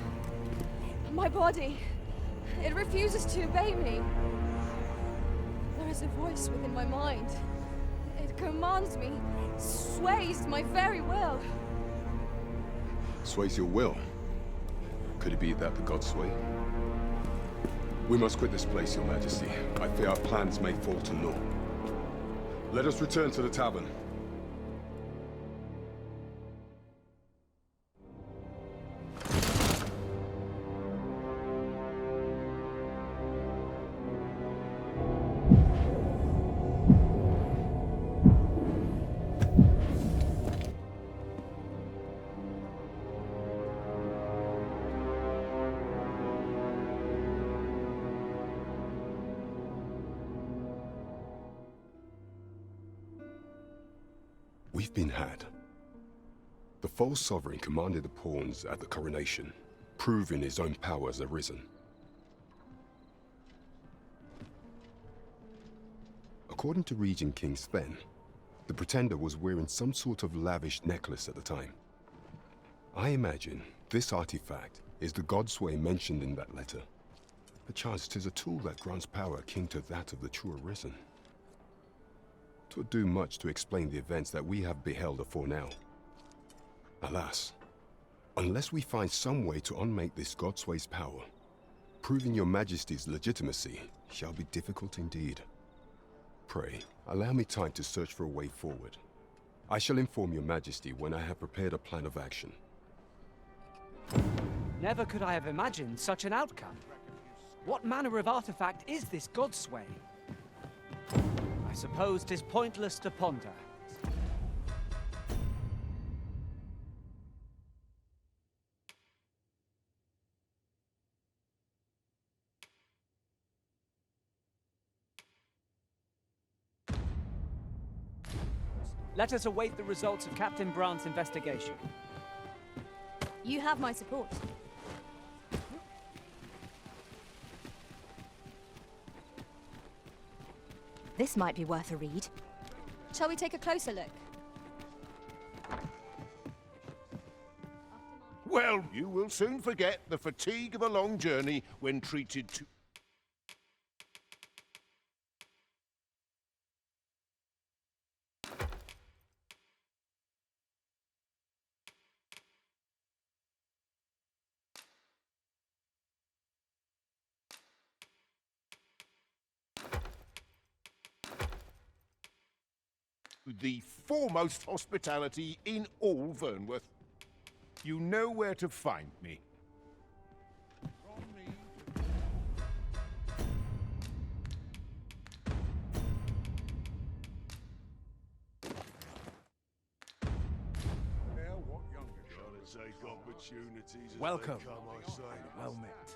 My body, it refuses to obey me. There is a voice within my mind. It commands me, sways my very will. Sways your will? Could it be that the gods sway? We must quit this place, Your Majesty. I fear our plans may fall to naught. Let us return to the tavern. We've been had. The false sovereign commanded the pawns at the coronation, proving his own powers arisen. According to Regent King Sven, the pretender was wearing some sort of lavish necklace at the time. I imagine this artifact is the Godsway mentioned in that letter. Perchance 'tis a tool that grants power akin to that of the true Arisen. 'Twould do much to explain the events that we have beheld afore now. Alas, unless we find some way to unmake this Godsway's power, proving Your Majesty's legitimacy shall be difficult indeed. Pray, allow me time to search for a way forward. I shall inform Your Majesty when I have prepared a plan of action. Never could I have imagined such an outcome. What manner of artifact is this Godsway? I suppose 'tis pointless to ponder. Let us await the results of Captain Brandt's investigation. You have my support. This might be worth a read. Shall we take a closer look? Well, you will soon forget the fatigue of a long journey when treated to... the foremost hospitality in all Vernworth. You know where to find me. Take opportunities as Welcome. they come, I say. Well met.